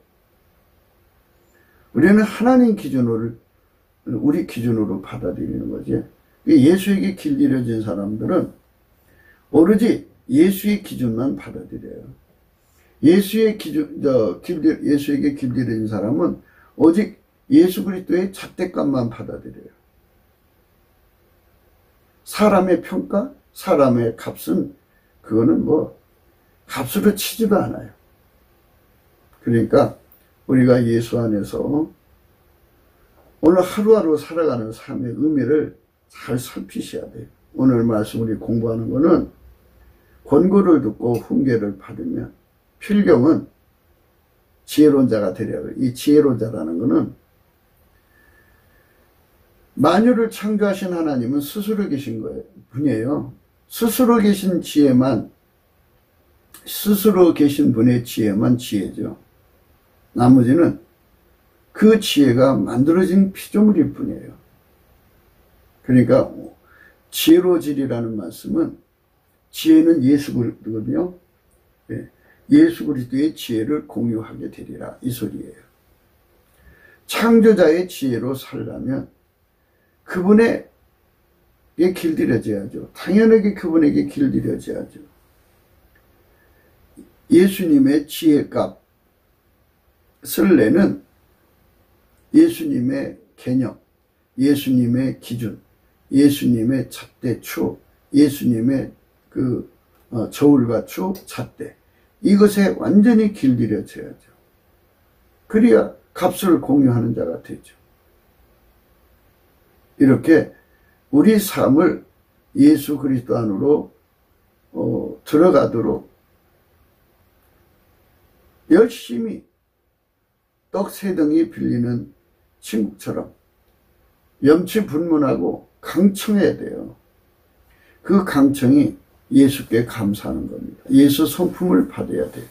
우리는 하나님 기준으로 우리 기준으로 받아들이는 거지. 예수에게 길들여진 사람들은 오로지 예수의 기준만 받아들여요. 예수에게 길들여진 사람은 오직 예수 그리스도의 잣대값만 받아들여요. 사람의 평가, 사람의 값은 그거는 뭐 값으로 치지도 않아요. 그러니까 우리가 예수 안에서 오늘 하루하루 살아가는 삶의 의미를 잘 살피셔야 돼요. 오늘 말씀 우리 공부하는 거는 권고를 듣고 훈계를 받으면 필경은 지혜로운 자가 되려고 해요. 이 지혜로운 자라는 거는 만유를 창조하신 하나님은 스스로 계신 거예요. 분이에요. 스스로 계신 지혜만, 스스로 계신 분의 지혜만 지혜죠. 나머지는 그 지혜가 만들어진 피조물일 뿐이에요. 그러니까 지혜로질이라는 말씀은 지혜는 예수 그리스도거든요. 예수 그리스도의 지혜를 공유하게 되리라 이 소리예요. 창조자의 지혜로 살려면 그분에게 길들여져야죠. 당연하게 그분에게 길들여져야죠. 예수님의 지혜값을 내는 예수님의 개념, 예수님의 기준, 예수님의 잣대 추, 예수님의 저울과 추, 잣대 이것에 완전히 길들여져야죠. 그래야 값을 공유하는 자가 되죠. 이렇게 우리 삶을 예수 그리스도 안으로 들어가도록 열심히 떡 세 덩이 빌리는 친구처럼 염치분문하고 강청해야 돼요. 그 강청이 예수께 감사하는 겁니다. 예수 성품을 받아야 돼요.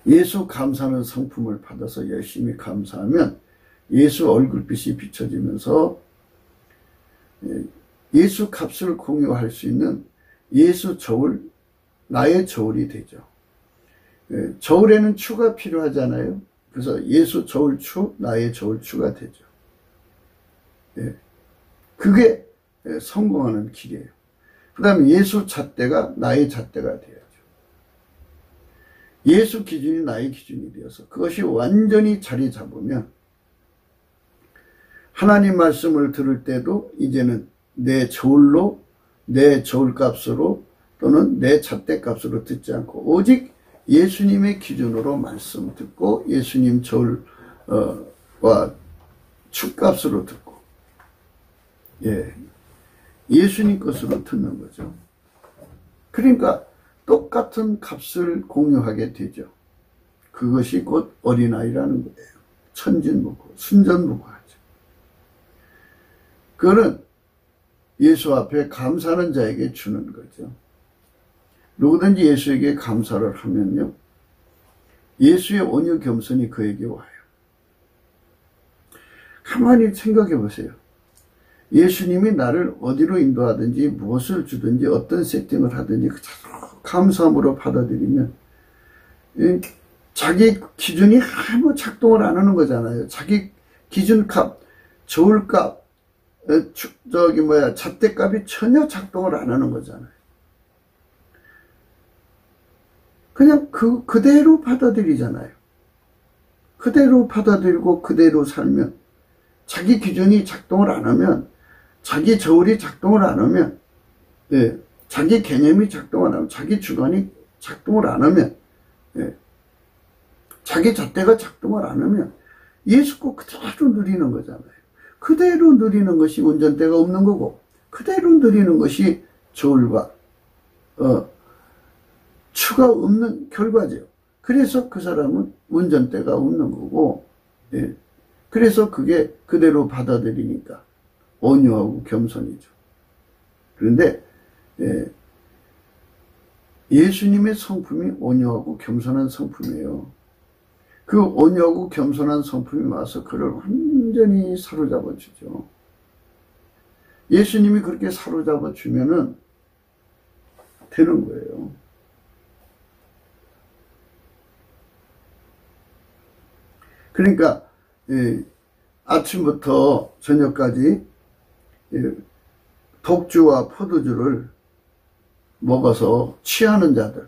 예수 감사하는 성품을 받아서 열심히 감사하면 예수 얼굴빛이 비춰지면서 예수 값을 공유할 수 있는 예수 저울, 나의 저울이 되죠. 저울에는 추가 필요하잖아요. 그래서 예수 저울 추, 나의 저울 추가 되죠. 그게 성공하는 길이에요. 그 다음에 예수 잣대가 나의 잣대가 돼야죠. 예수 기준이 나의 기준이 되어서 그것이 완전히 자리 잡으면 하나님 말씀을 들을 때도 이제는 내 저울로, 내 저울값으로 또는 내 잣대값으로 듣지 않고 오직 예수님의 기준으로 말씀 듣고 예수님 저울과 축값으로 듣고 예수님 것으로 듣는 거죠. 그러니까 똑같은 값을 공유하게 되죠. 그것이 곧 어린아이라는 거예요. 천진무구, 순전무구하죠. 그거는 예수 앞에 감사하는 자에게 주는 거죠. 누구든지 예수에게 감사를 하면요, 예수의 온유 겸손이 그에게 와요. 가만히 생각해 보세요. 예수님이 나를 어디로 인도하든지 무엇을 주든지 어떤 세팅을 하든지 감사함으로 받아들이면 자기 기준이 아무 작동을 안 하는 거잖아요. 자기 기준값, 저울값, 잣대값이 전혀 작동을 안 하는 거잖아요. 그냥 그대로 받아들이잖아요. 그대로 받아들이고 그대로 살면 자기 기준이 작동을 안 하면 자기 저울이 작동을 안 하면, 예, 자기 개념이 작동을 안 하면, 자기 주관이 작동을 안 하면, 예, 자기 잣대가 작동을 안 하면 예수 거 그대로 누리는 거잖아요. 그대로 누리는 것이 운전대가 없는 거고, 그대로 누리는 것이 저울과 추가 없는 결과죠. 그래서 그 사람은 운전대가 없는 거고, 예, 그래서 그게 그대로 받아들이니까 온유하고 겸손이죠. 그런데 예, 예수님의 성품이 온유하고 겸손한 성품이에요. 그 온유하고 겸손한 성품이 와서 그를 완전히 사로잡아 주죠. 예수님이 그렇게 사로잡아 주면은 되는 거예요. 그러니까 아침부터 저녁까지 독주와 포도주를 먹어서 취하는 자들,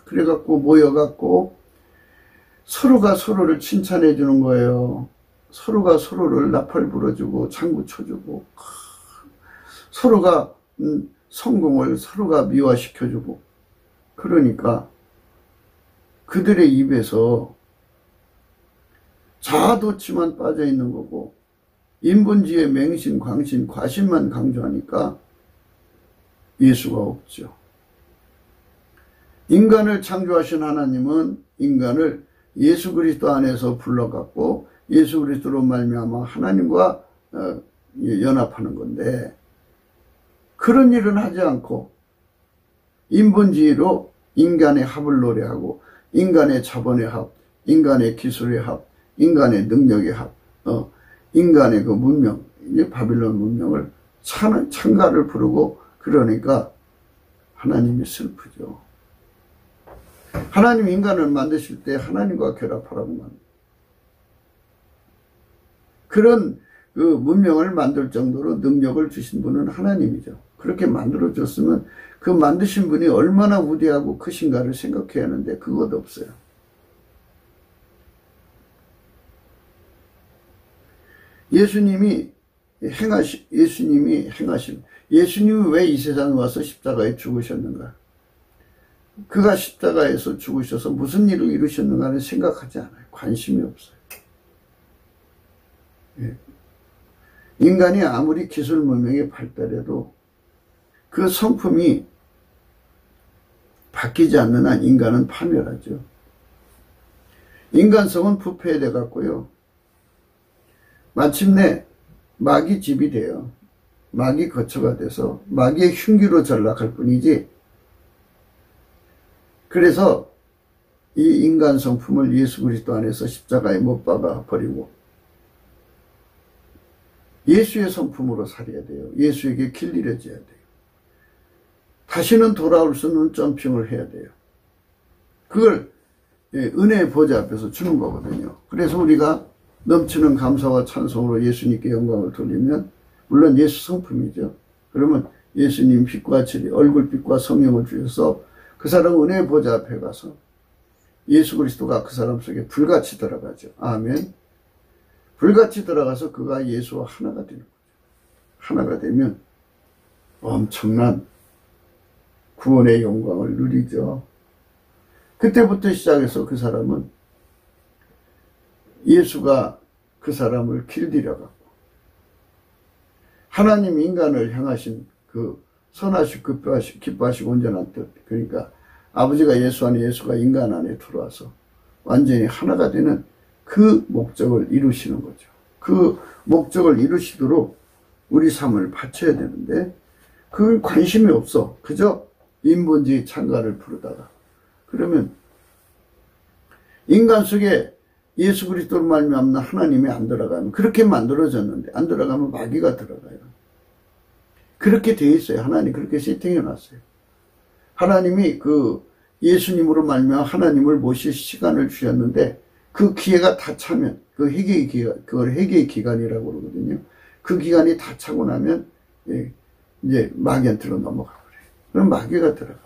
그래갖고 모여갖고 서로가 서로를 칭찬해 주는 거예요. 서로가 서로를 나팔 불어주고 장구 쳐주고, 서로가 성공을 서로가 미화시켜주고, 그러니까 그들의 입에서 자아도취만 빠져 있는 거고, 인본주의의 맹신, 광신, 과신만 강조하니까 예수가 없죠. 인간을 창조하신 하나님은 인간을 예수 그리스도 안에서 불러갖고 예수 그리스도로 말미암아 하나님과 연합하는 건데, 그런 일은 하지 않고 인본주의로 인간의 합을 노래하고, 인간의 자본의 합, 인간의 기술의 합, 인간의 능력의 합, 인간의 그 문명, 바빌론 문명을 찬가를 부르고, 그러니까 하나님이 슬프죠. 하나님 인간을 만드실 때 하나님과 결합하라고만. 그런 그 문명을 만들 정도로 능력을 주신 분은 하나님이죠. 그렇게 만들어줬으면 그 만드신 분이 얼마나 위대하고 크신가를 생각해야 하는데 그것도 없어요. 예수님이 왜 이 세상에 와서 십자가에 죽으셨는가? 그가 십자가에서 죽으셔서 무슨 일을 이루셨는가는 생각하지 않아요. 관심이 없어요. 예. 인간이 아무리 기술 문명이 발달해도 그 성품이 바뀌지 않는 한 인간은 파멸하죠. 인간성은 부패돼 갖고요, 마침내 마귀 집이 돼요. 마귀 거처가 돼서 마귀의 흉기로 전락할 뿐이지. 그래서 이 인간 성품을 예수 그리스도 안에서 십자가에 못 박아 버리고 예수의 성품으로 살아야 돼요. 예수에게 길들여져야 돼요. 다시는 돌아올 수 없는 점핑을 해야 돼요. 그걸 은혜의 보좌 앞에서 주는 거거든요. 그래서 우리가 넘치는 감사와 찬송으로 예수님께 영광을 돌리면, 물론 예수 성품이죠. 그러면 예수님 빛과 진리, 얼굴빛과 성령을 주셔서 그 사람 은혜의 보좌 앞에 가서 예수 그리스도가 그 사람 속에 불같이 들어가죠. 아멘. 불같이 들어가서 그가 예수와 하나가 되는 거죠. 하나가 되면 엄청난 구원의 영광을 누리죠. 그때부터 시작해서 그 사람은 예수가 그 사람을 길들여갖고 하나님 인간을 향하신 그 선하시고 기뻐하시고 온전한 뜻, 그러니까 아버지가 예수 안에, 예수가 인간 안에 들어와서 완전히 하나가 되는 그 목적을 이루시는 거죠. 그 목적을 이루시도록 우리 삶을 바쳐야 되는데 그 관심이 없어. 그저 인본주의 찬가를 부르다가, 그러면 인간 속에 예수 그리스도로 말미암는 하나님이 안 들어가면, 그렇게 만들어졌는데 안 들어가면 마귀가 들어가요. 그렇게 돼 있어요. 하나님 그렇게 세팅해 놨어요. 하나님이 그 예수님으로 말미암아 하나님을 모실 시간을 주셨는데 그 기회가 다 차면, 그 회개의 기간, 그걸 회개의 기간이라고 그러거든요. 그 기간이 다 차고 나면 이제 마귀한테로 넘어가 버려요. 그럼 마귀가 들어가죠.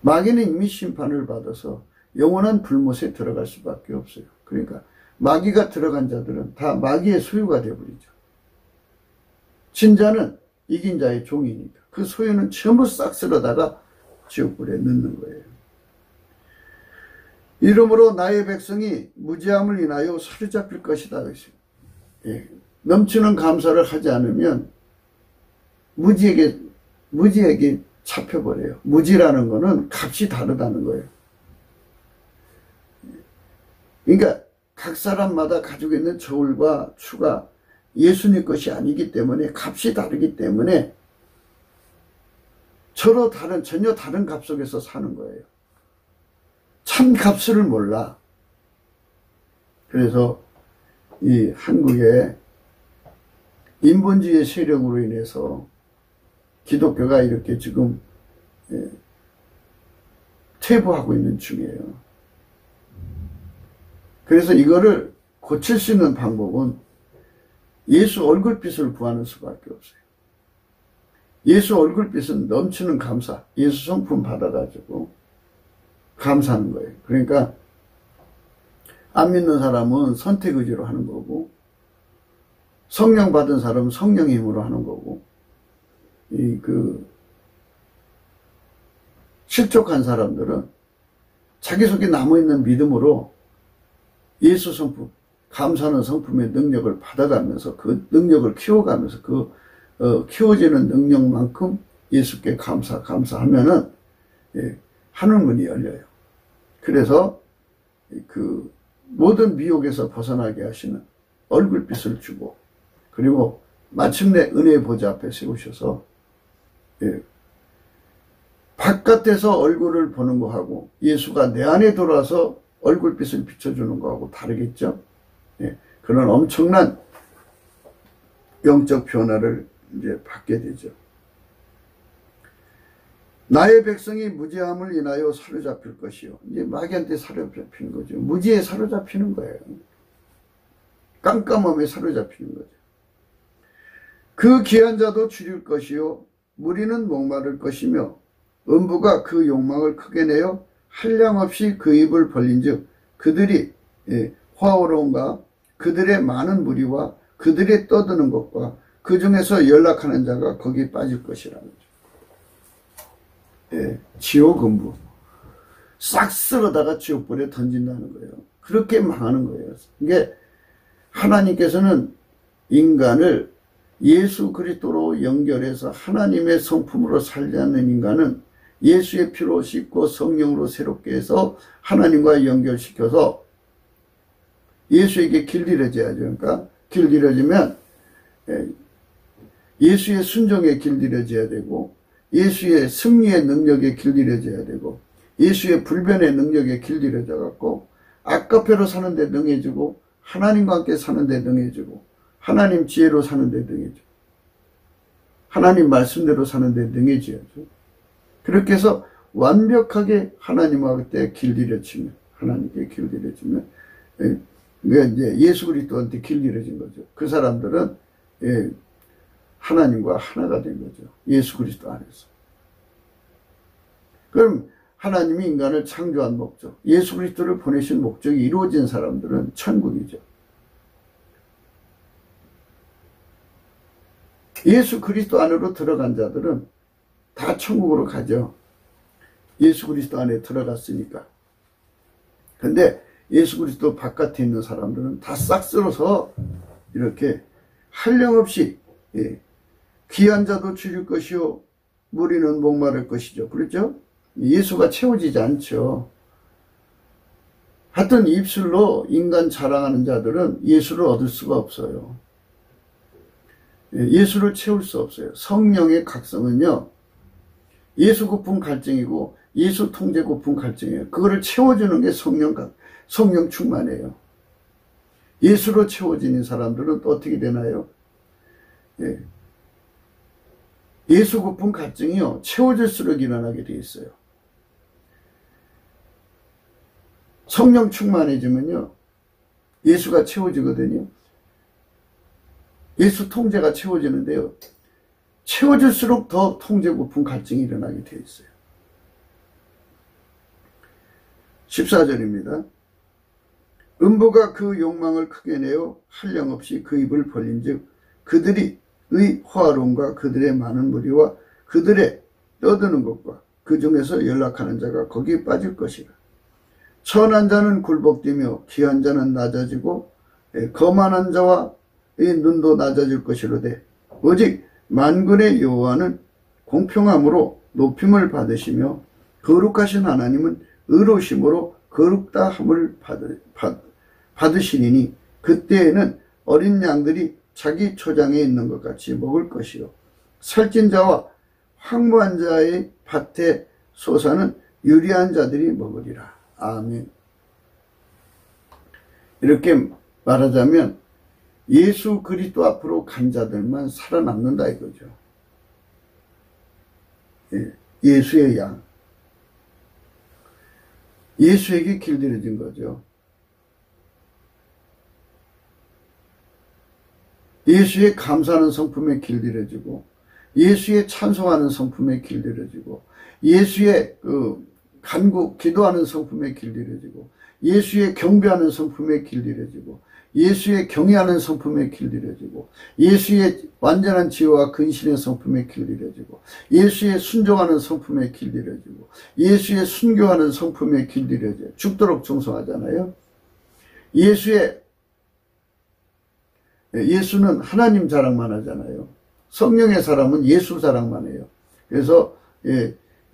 마귀는 이미 심판을 받아서 영원한 불못에 들어갈 수밖에 없어요. 그러니까 마귀가 들어간 자들은 다 마귀의 소유가 되어버리죠. 진자는 이긴 자의 종이니까 그 소유는 전부 싹 쓸어다가 지옥불에 넣는 거예요. 이러므로 나의 백성이 무지함을 인하여 사로잡힐 것이다. 예. 넘치는 감사를 하지 않으면 무지에게 잡혀버려요. 무지라는 거는 값이 다르다는 거예요. 그러니까 각 사람마다 가지고 있는 저울과 추가 예수님 것이 아니기 때문에 값이 다르기 때문에 전혀 다른 값 속에서 사는 거예요. 참 값을 몰라. 그래서 이 한국의 인본주의 세력으로 인해서 기독교가 이렇게 지금 퇴보하고 있는 중이에요. 그래서 이거를 고칠 수 있는 방법은 예수 얼굴빛을 구하는 수밖에 없어요. 예수 얼굴빛은 넘치는 감사, 예수 성품 받아가지고 감사하는 거예요. 그러니까 안 믿는 사람은 선택 의지로 하는 거고, 성령 받은 사람은 성령의 힘으로 하는 거고, 실족한 사람들은 자기 속에 남아있는 믿음으로 예수 성품, 감사하는 성품의 능력을 받아가면서 그 능력을 키워가면서 키워지는 능력만큼 예수께 감사하면은 하늘문이 열려요. 그래서 그 모든 미혹에서 벗어나게 하시는 얼굴빛을 주고, 그리고 마침내 은혜의 보좌 앞에 세우셔서 바깥에서 얼굴을 보는 거하고 예수가 내 안에 들어와서 얼굴빛을 비춰주는 거하고 다르겠죠. 그런 엄청난 영적 변화를 이제 받게 되죠. 나의 백성이 무지함을 인하여 사로잡힐 것이요. 이제 마귀한테 사로잡히는 거죠. 무지에 사로잡히는 거예요. 깜깜함에 사로잡히는 거죠. 그 귀한 자도 줄일 것이요. 무리는 목마를 것이며 음부가 그 욕망을 크게 내어 한량없이 그 입을 벌린즉 그들이 화어로움과 그들의 많은 무리와 그들의 떠드는 것과 그 중에서 연락하는 자가 거기 빠질 것이라는 거죠. 지옥 음부 싹 쓸어다가 지옥불에 던진다는 거예요. 그렇게 망하는 거예요. 이게 하나님께서는 인간을 예수 그리스도로 연결해서 하나님의 성품으로 살지 않는 인간은 예수의 피로 씻고 성령으로 새롭게 해서 하나님과 연결시켜서 예수에게 길들여져야죠. 그러니까 길들여지면 예수의 순종에 길들여져야 되고, 예수의 승리의 능력에 길들여져야 되고, 예수의 불변의 능력에 길들여져 갖고 아까페로 사는 데 능해지고, 하나님과 함께 사는 데 능해지고, 하나님 지혜로 사는 데 능해지고, 하나님 말씀대로 사는 데 능해져야죠. 그렇게 해서 완벽하게 하나님과 그때 길들여지면, 하나님께 길들여지면, 이제 예수 그리스도한테 길들여진 거죠. 그 사람들은 하나님과 하나가 된 거죠. 예수 그리스도 안에서. 그럼 하나님이 인간을 창조한 목적, 예수 그리스도를 보내신 목적이 이루어진 사람들은 천국이죠. 예수 그리스도 안으로 들어간 자들은 다 천국으로 가죠. 예수 그리스도 안에 들어갔으니까. 근데 예수 그리스도 바깥에 있는 사람들은 다 싹 쓸어서 이렇게 한량없이 귀한 자도 줄일 것이요 무리는 목마를 것이죠. 그렇죠? 예수가 채워지지 않죠. 하여튼 입술로 인간 자랑하는 자들은 예수를 얻을 수가 없어요. 예수를 채울 수 없어요. 성령의 각성은요, 예수 고품 갈증이고 예수 통제 고품 갈증이에요. 그거를 채워주는 게 성령 충만이에요. 예수로 채워지는 사람들은 또 어떻게 되나요? 예수 고품 갈증이요, 채워질수록 일어나게 돼 있어요. 성령 충만해지면요, 예수가 채워지거든요. 예수 통제가 채워지는데요, 채워질수록 더 통제 고품 갈증이 일어나게 돼 있어요. 14절입니다. 음부가 그 욕망을 크게 내어 한량없이 그 입을 벌린즉 그들이 호화론과 그들의 많은 무리와 그들의 떠드는 것과 그 중에서 연락하는 자가 거기에 빠질 것이라. 천한 자는 굴복되며 귀한 자는 낮아지고 거만한 자와 눈도 낮아질 것이로되 오직 만군의 여호와는 공평함으로 높임을 받으시며 거룩하신 하나님은 의로우심으로 거룩다 함을 받으시리니 그때에는 어린 양들이 자기 초장에 있는 것 같이 먹을 것이요 살찐 자와 황무한 자의 밭에 솟아는 유리한 자들이 먹으리라. 아멘. 이렇게 말하자면 예수 그리스도 앞으로 간 자들만 살아남는다 이거죠. 예수의 양, 예수에게 길들여진 거죠. 예수의 감사하는 성품에 길들여지고 예수의 찬송하는 성품에 길들여지고 예수의 간구 기도하는 성품에 길들여지고 예수의 경배하는 성품에 길들여지고 예수의 경외하는 성품에 길들여지고 예수의 완전한 지혜와 근신의 성품에 길들여지고 예수의 순종하는 성품에 길들여지고 예수의 순교하는 성품에 길들여져요. 죽도록 충성하잖아요. 예수는 하나님 자랑만 하잖아요. 성령의 사람은 예수 자랑만 해요. 그래서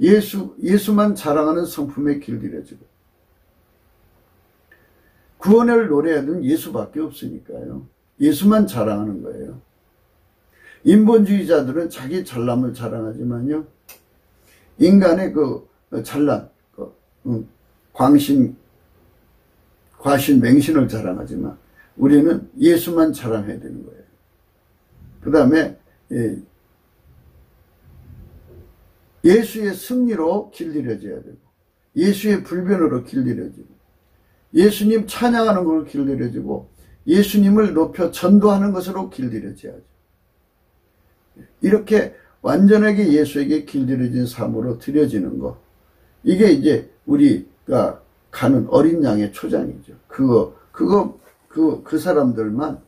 예수만 자랑하는 성품에 길들여지고 구원을 노래하는 예수밖에 없으니까요. 예수만 자랑하는 거예요. 인본주의자들은 자기 잘남을 자랑하지만요. 인간의 잘남, 과신, 맹신을 자랑하지만 우리는 예수만 자랑해야 되는 거예요. 그 다음에 예수의 승리로 길들여져야 되고 예수의 불변으로 길들여지고 예수님 찬양하는 걸로 길들여지고 예수님을 높여 전도하는 것으로 길들여져야죠. 이렇게 완전하게 예수에게 길들여진 삶으로 드려지는 것, 이게 이제 우리가 가는 어린 양의 초장이죠. 그 사람들만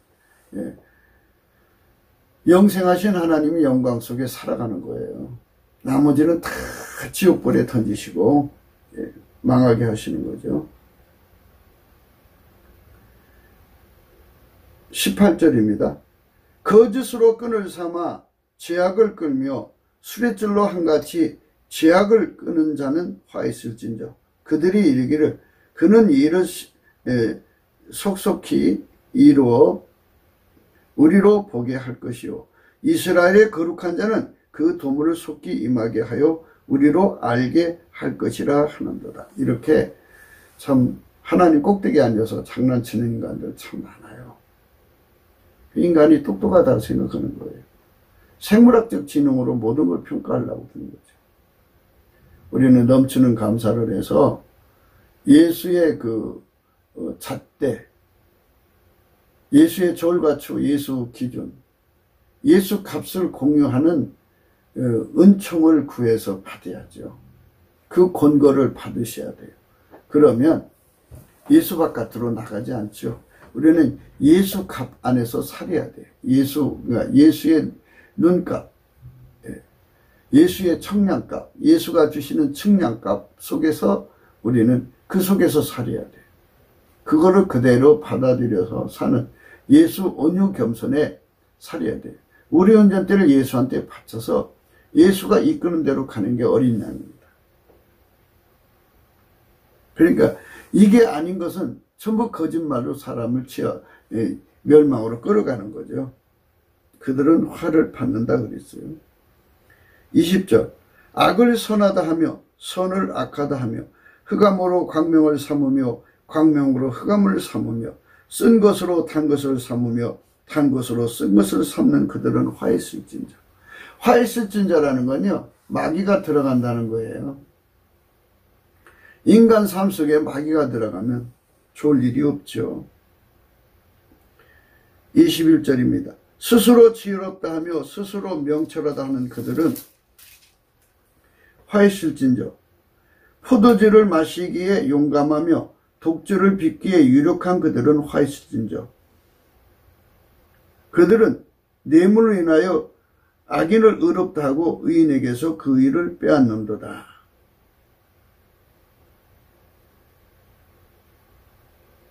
영생하신 하나님의 영광 속에 살아가는 거예요. 나머지는 다 지옥불에 던지시고 망하게 하시는 거죠. 18절입니다. 거짓으로 끈을 삼아 죄악을 끌며 수레줄로 한같이 죄악을 끄는 자는 화 있을진저 그들이 이르기를 그는 이를 속속히 이루어 우리로 보게 할 것이요 이스라엘의 거룩한 자는 그 도물을 속히 임하게 하여 우리로 알게 할 것이라 하는도다. 이렇게 참 하나님 꼭대기에 앉아서 장난치는 인간들 참 많아요. 인간이 똑똑하다고 생각하는 거예요. 생물학적 지능으로 모든 걸 평가하려고 드는 거죠. 우리는 넘치는 감사를 해서 예수의 잣대, 예수의 졸과추, 예수 기준, 예수 값을 공유하는 은총을 구해서 받아야죠. 그 권고를 받으셔야 돼요. 그러면 예수 바깥으로 나가지 않죠. 우리는 예수 값 안에서 살아야 돼요. 예수의 눈값, 예수의 청량값, 예수가 주시는 측량값 속에서 우리는 그 속에서 살아야 돼요. 그거를 그대로 받아들여서 사는 예수 온유 겸손에 살아야 돼요. 우리 운전대를 예수한테 바쳐서 예수가 이끄는 대로 가는 게 어린 양입니다. 그러니까 이게 아닌 것은 전부 거짓말로 사람을 멸망으로 끌어가는 거죠. 그들은 화를 받는다 그랬어요. 20절 악을 선하다 하며 선을 악하다 하며 흑암으로 광명을 삼으며 광명으로 흑암을 삼으며 쓴 것으로 단 것을 삼으며 단 것으로 쓴 것을 삼는 그들은 화했을진저. 화했을진저라는 건요, 마귀가 들어간다는 거예요. 인간 삶 속에 마귀가 들어가면 좋을 일이 없죠. 21절입니다. 스스로 지혜롭다 하며 스스로 명철하다 하는 그들은 화했을진저. 포도주를 마시기에 용감하며 독주를 빚기에 유력한 그들은 화했을진저. 그들은 뇌물로 인하여 악인을 의롭다 하고 의인에게서 그 의를 빼앗는도다.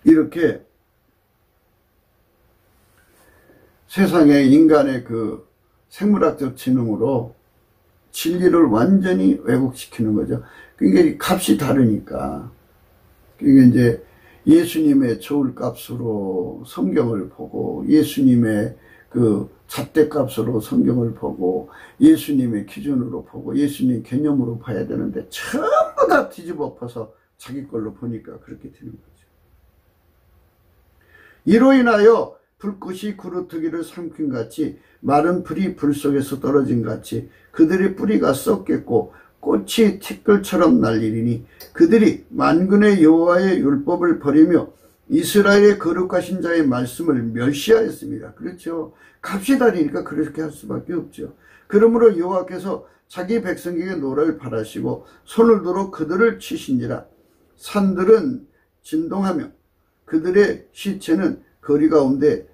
이렇게 세상의 인간의 그 생물학적 지능으로 진리를 완전히 왜곡시키는 거죠. 그게 값이 다르니까. 그게 이제 예수님의 저울값으로 성경을 보고, 예수님의 그 잣대값으로 성경을 보고, 예수님의 기준으로 보고, 예수님 개념으로 봐야 되는데 전부 다 뒤집어 엎어서 자기 걸로 보니까 그렇게 되는 거죠. 이로 인하여 불꽃이 구루터기를 삼킨 같이 마른 불이 불 속에서 떨어진 같이 그들의 뿌리가 썩겠고 꽃이 티끌처럼 날리리니 그들이 만군의 여호와의 율법을 버리며 이스라엘의 거룩하신 자의 말씀을 멸시하였습니다. 그렇죠. 값이 다르니까 그렇게 할 수밖에 없죠. 그러므로 여호와께서 자기 백성에게 노를 바라시고 손을 들어 그들을 치신지라. 산들은 진동하며 그들의 시체는 거리 가운데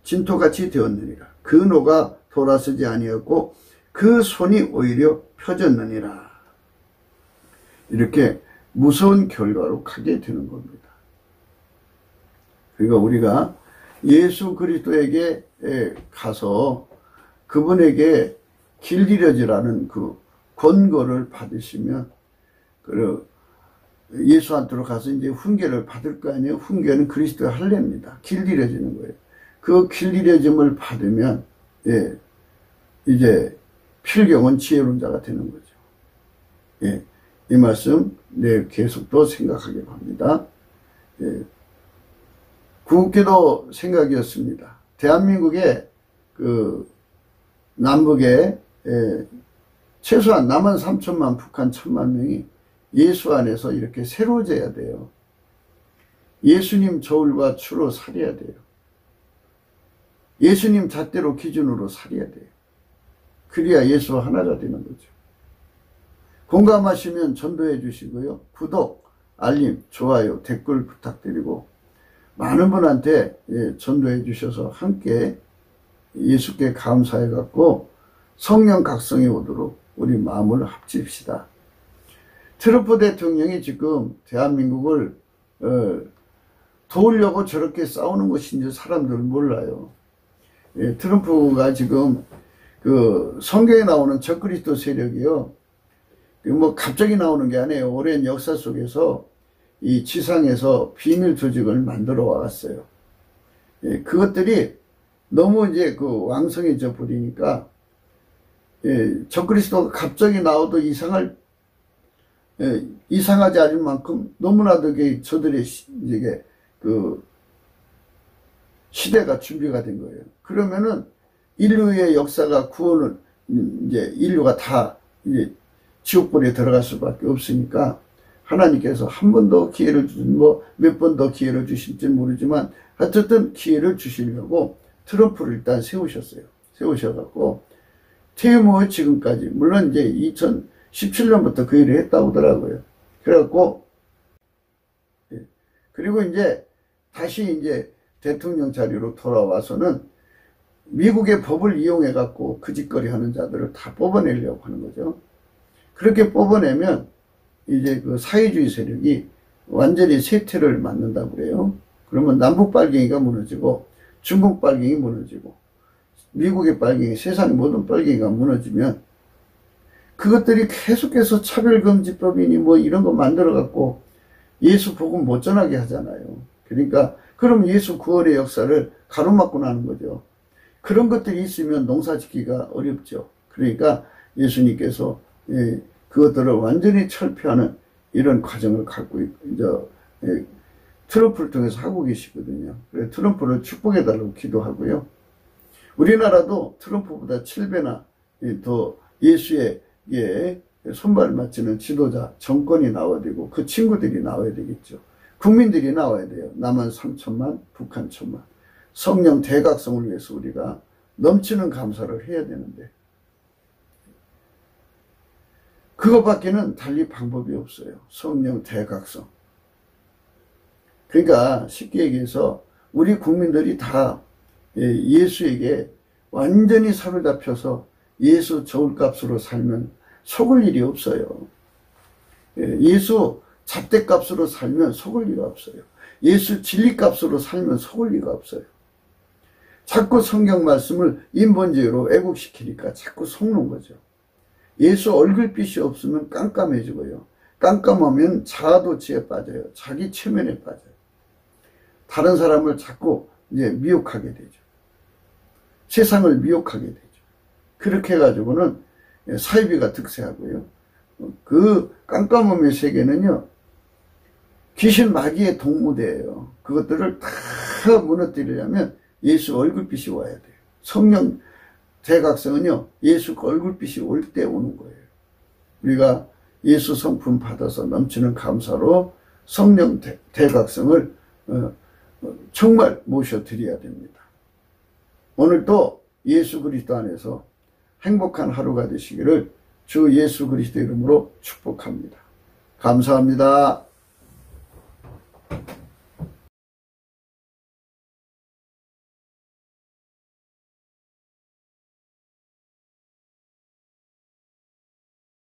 진토같이 되었느니라. 그 노가 돌아서지 아니었고 그 손이 오히려 펴졌느니라. 이렇게 무서운 결과로 가게 되는 겁니다. 그러니까 우리가 예수 그리스도에게 가서 그분에게 길 잃어지라는 그 권고를 받으시면 예수한테로 가서 이제 훈계를 받을 거 아니에요. 훈계는 그리스도의 할례입니다. 길 잃어지는 거예요. 그 길 잃어짐을 받으면 이제 필경은 지혜로운 자가 되는 거죠. 이 말씀 내일 계속 또 생각하게 합니다. 구국기도 생각이었습니다. 대한민국의 그 남북에 최소한 남한 3천만, 북한 1천만 명이 예수 안에서 이렇게 새로워져야 돼요. 예수님 저울과 추로 살아야 돼요. 예수님 잣대로 기준으로 살아야 돼요. 그래야 예수와 하나가 되는 거죠. 공감하시면 전도해 주시고요. 구독, 알림, 좋아요, 댓글 부탁드리고 많은 분한테 전도해 주셔서 함께 예수께 감사해 갖고 성령 각성이 오도록 우리 마음을 합칩시다. 트럼프 대통령이 지금 대한민국을 도우려고 저렇게 싸우는 것인지 사람들은 몰라요. 트럼프가 지금 그 성경에 나오는 적그리스도 세력이요. 뭐 갑자기 나오는 게 아니에요. 오랜 역사 속에서 이 지상에서 비밀 조직을 만들어 왔어요. 그것들이 너무 이제 그 왕성해져 버리니까 적그리스도가 갑자기 나와도 이상하지 않을 만큼 너무나도 저들의 이제 그 시대가 준비가 된 거예요. 그러면은 인류의 역사가 구원을 이제 인류가 다 이제 지옥불에 들어갈 수밖에 없으니까 하나님께서 한 번 더 기회를 주신 몇 번 더 기회를 주실지 모르지만 어쨌든 기회를 주시려고 트럼프를 일단 세우셨어요. 세우셔갖고 퇴임 후 지금까지 물론 이제 2017년부터 그 일을 했다고 하더라고요. 그래갖고 그리고 이제 다시 이제 대통령 자리로 돌아와서는 미국의 법을 이용해 갖고 그 짓거리 하는 자들을 다 뽑아내려고 하는 거죠. 그렇게 뽑아내면 이제 그 사회주의 세력이 완전히 쇠퇴를 맞는다고 그래요. 그러면 남북 빨갱이가 무너지고 중국 빨갱이 무너지고 미국의 빨갱이, 세상의 모든 빨갱이가 무너지면 그것들이 계속해서 차별금지법이니 뭐 이런 거 만들어 갖고 예수 복음 못 전하게 하잖아요. 그러니까 그럼 예수 구원의 역사를 가로막고 나는 거죠. 그런 것들이 있으면 농사 짓기가 어렵죠. 그러니까 예수님께서 그것들을 완전히 철폐하는 이런 과정을 갖고 이제 트럼프를 통해서 하고 계시거든요. 그래서 트럼프를 축복해달라고 기도하고요. 우리나라도 트럼프보다 7배나 더 예수에게 손발 맞추는 지도자, 정권이 나와야 되고 그 친구들이 나와야 되겠죠. 국민들이 나와야 돼요. 남한 3천만, 북한 1천만. 성령 대각성을 위해서 우리가 넘치는 감사를 해야 되는데 그것밖에는 달리 방법이 없어요. 성령 대각성. 그러니까 쉽게 얘기해서 우리 국민들이 다 예수에게 완전히 사로잡혀서 예수 저울값으로 살면 속을 일이 없어요. 예수 잣대값으로 살면 속을 리가 없어요. 예수 진리값으로 살면 속을 리가 없어요. 자꾸 성경 말씀을 인본주의로 왜곡시키니까 자꾸 속는 거죠. 예수 얼굴빛이 없으면 깜깜해지고요. 깜깜하면 자아도취에 빠져요. 자기 체면에 빠져요. 다른 사람을 자꾸 이제 미혹하게 되죠. 세상을 미혹하게 되죠. 그렇게 해가지고는 사이비가 득세하고요. 그 깜깜함의 세계는요, 귀신 마귀의 동무대예요. 그것들을 다 무너뜨리려면 예수 얼굴빛이 와야 돼요. 성령 대각성은요, 예수 얼굴빛이 올 때 오는 거예요. 우리가 예수 성품 받아서 넘치는 감사로 성령 대각성을 정말 모셔드려야 됩니다. 오늘도 예수 그리스도 안에서 행복한 하루가 되시기를 주 예수 그리스도 이름으로 축복합니다. 감사합니다.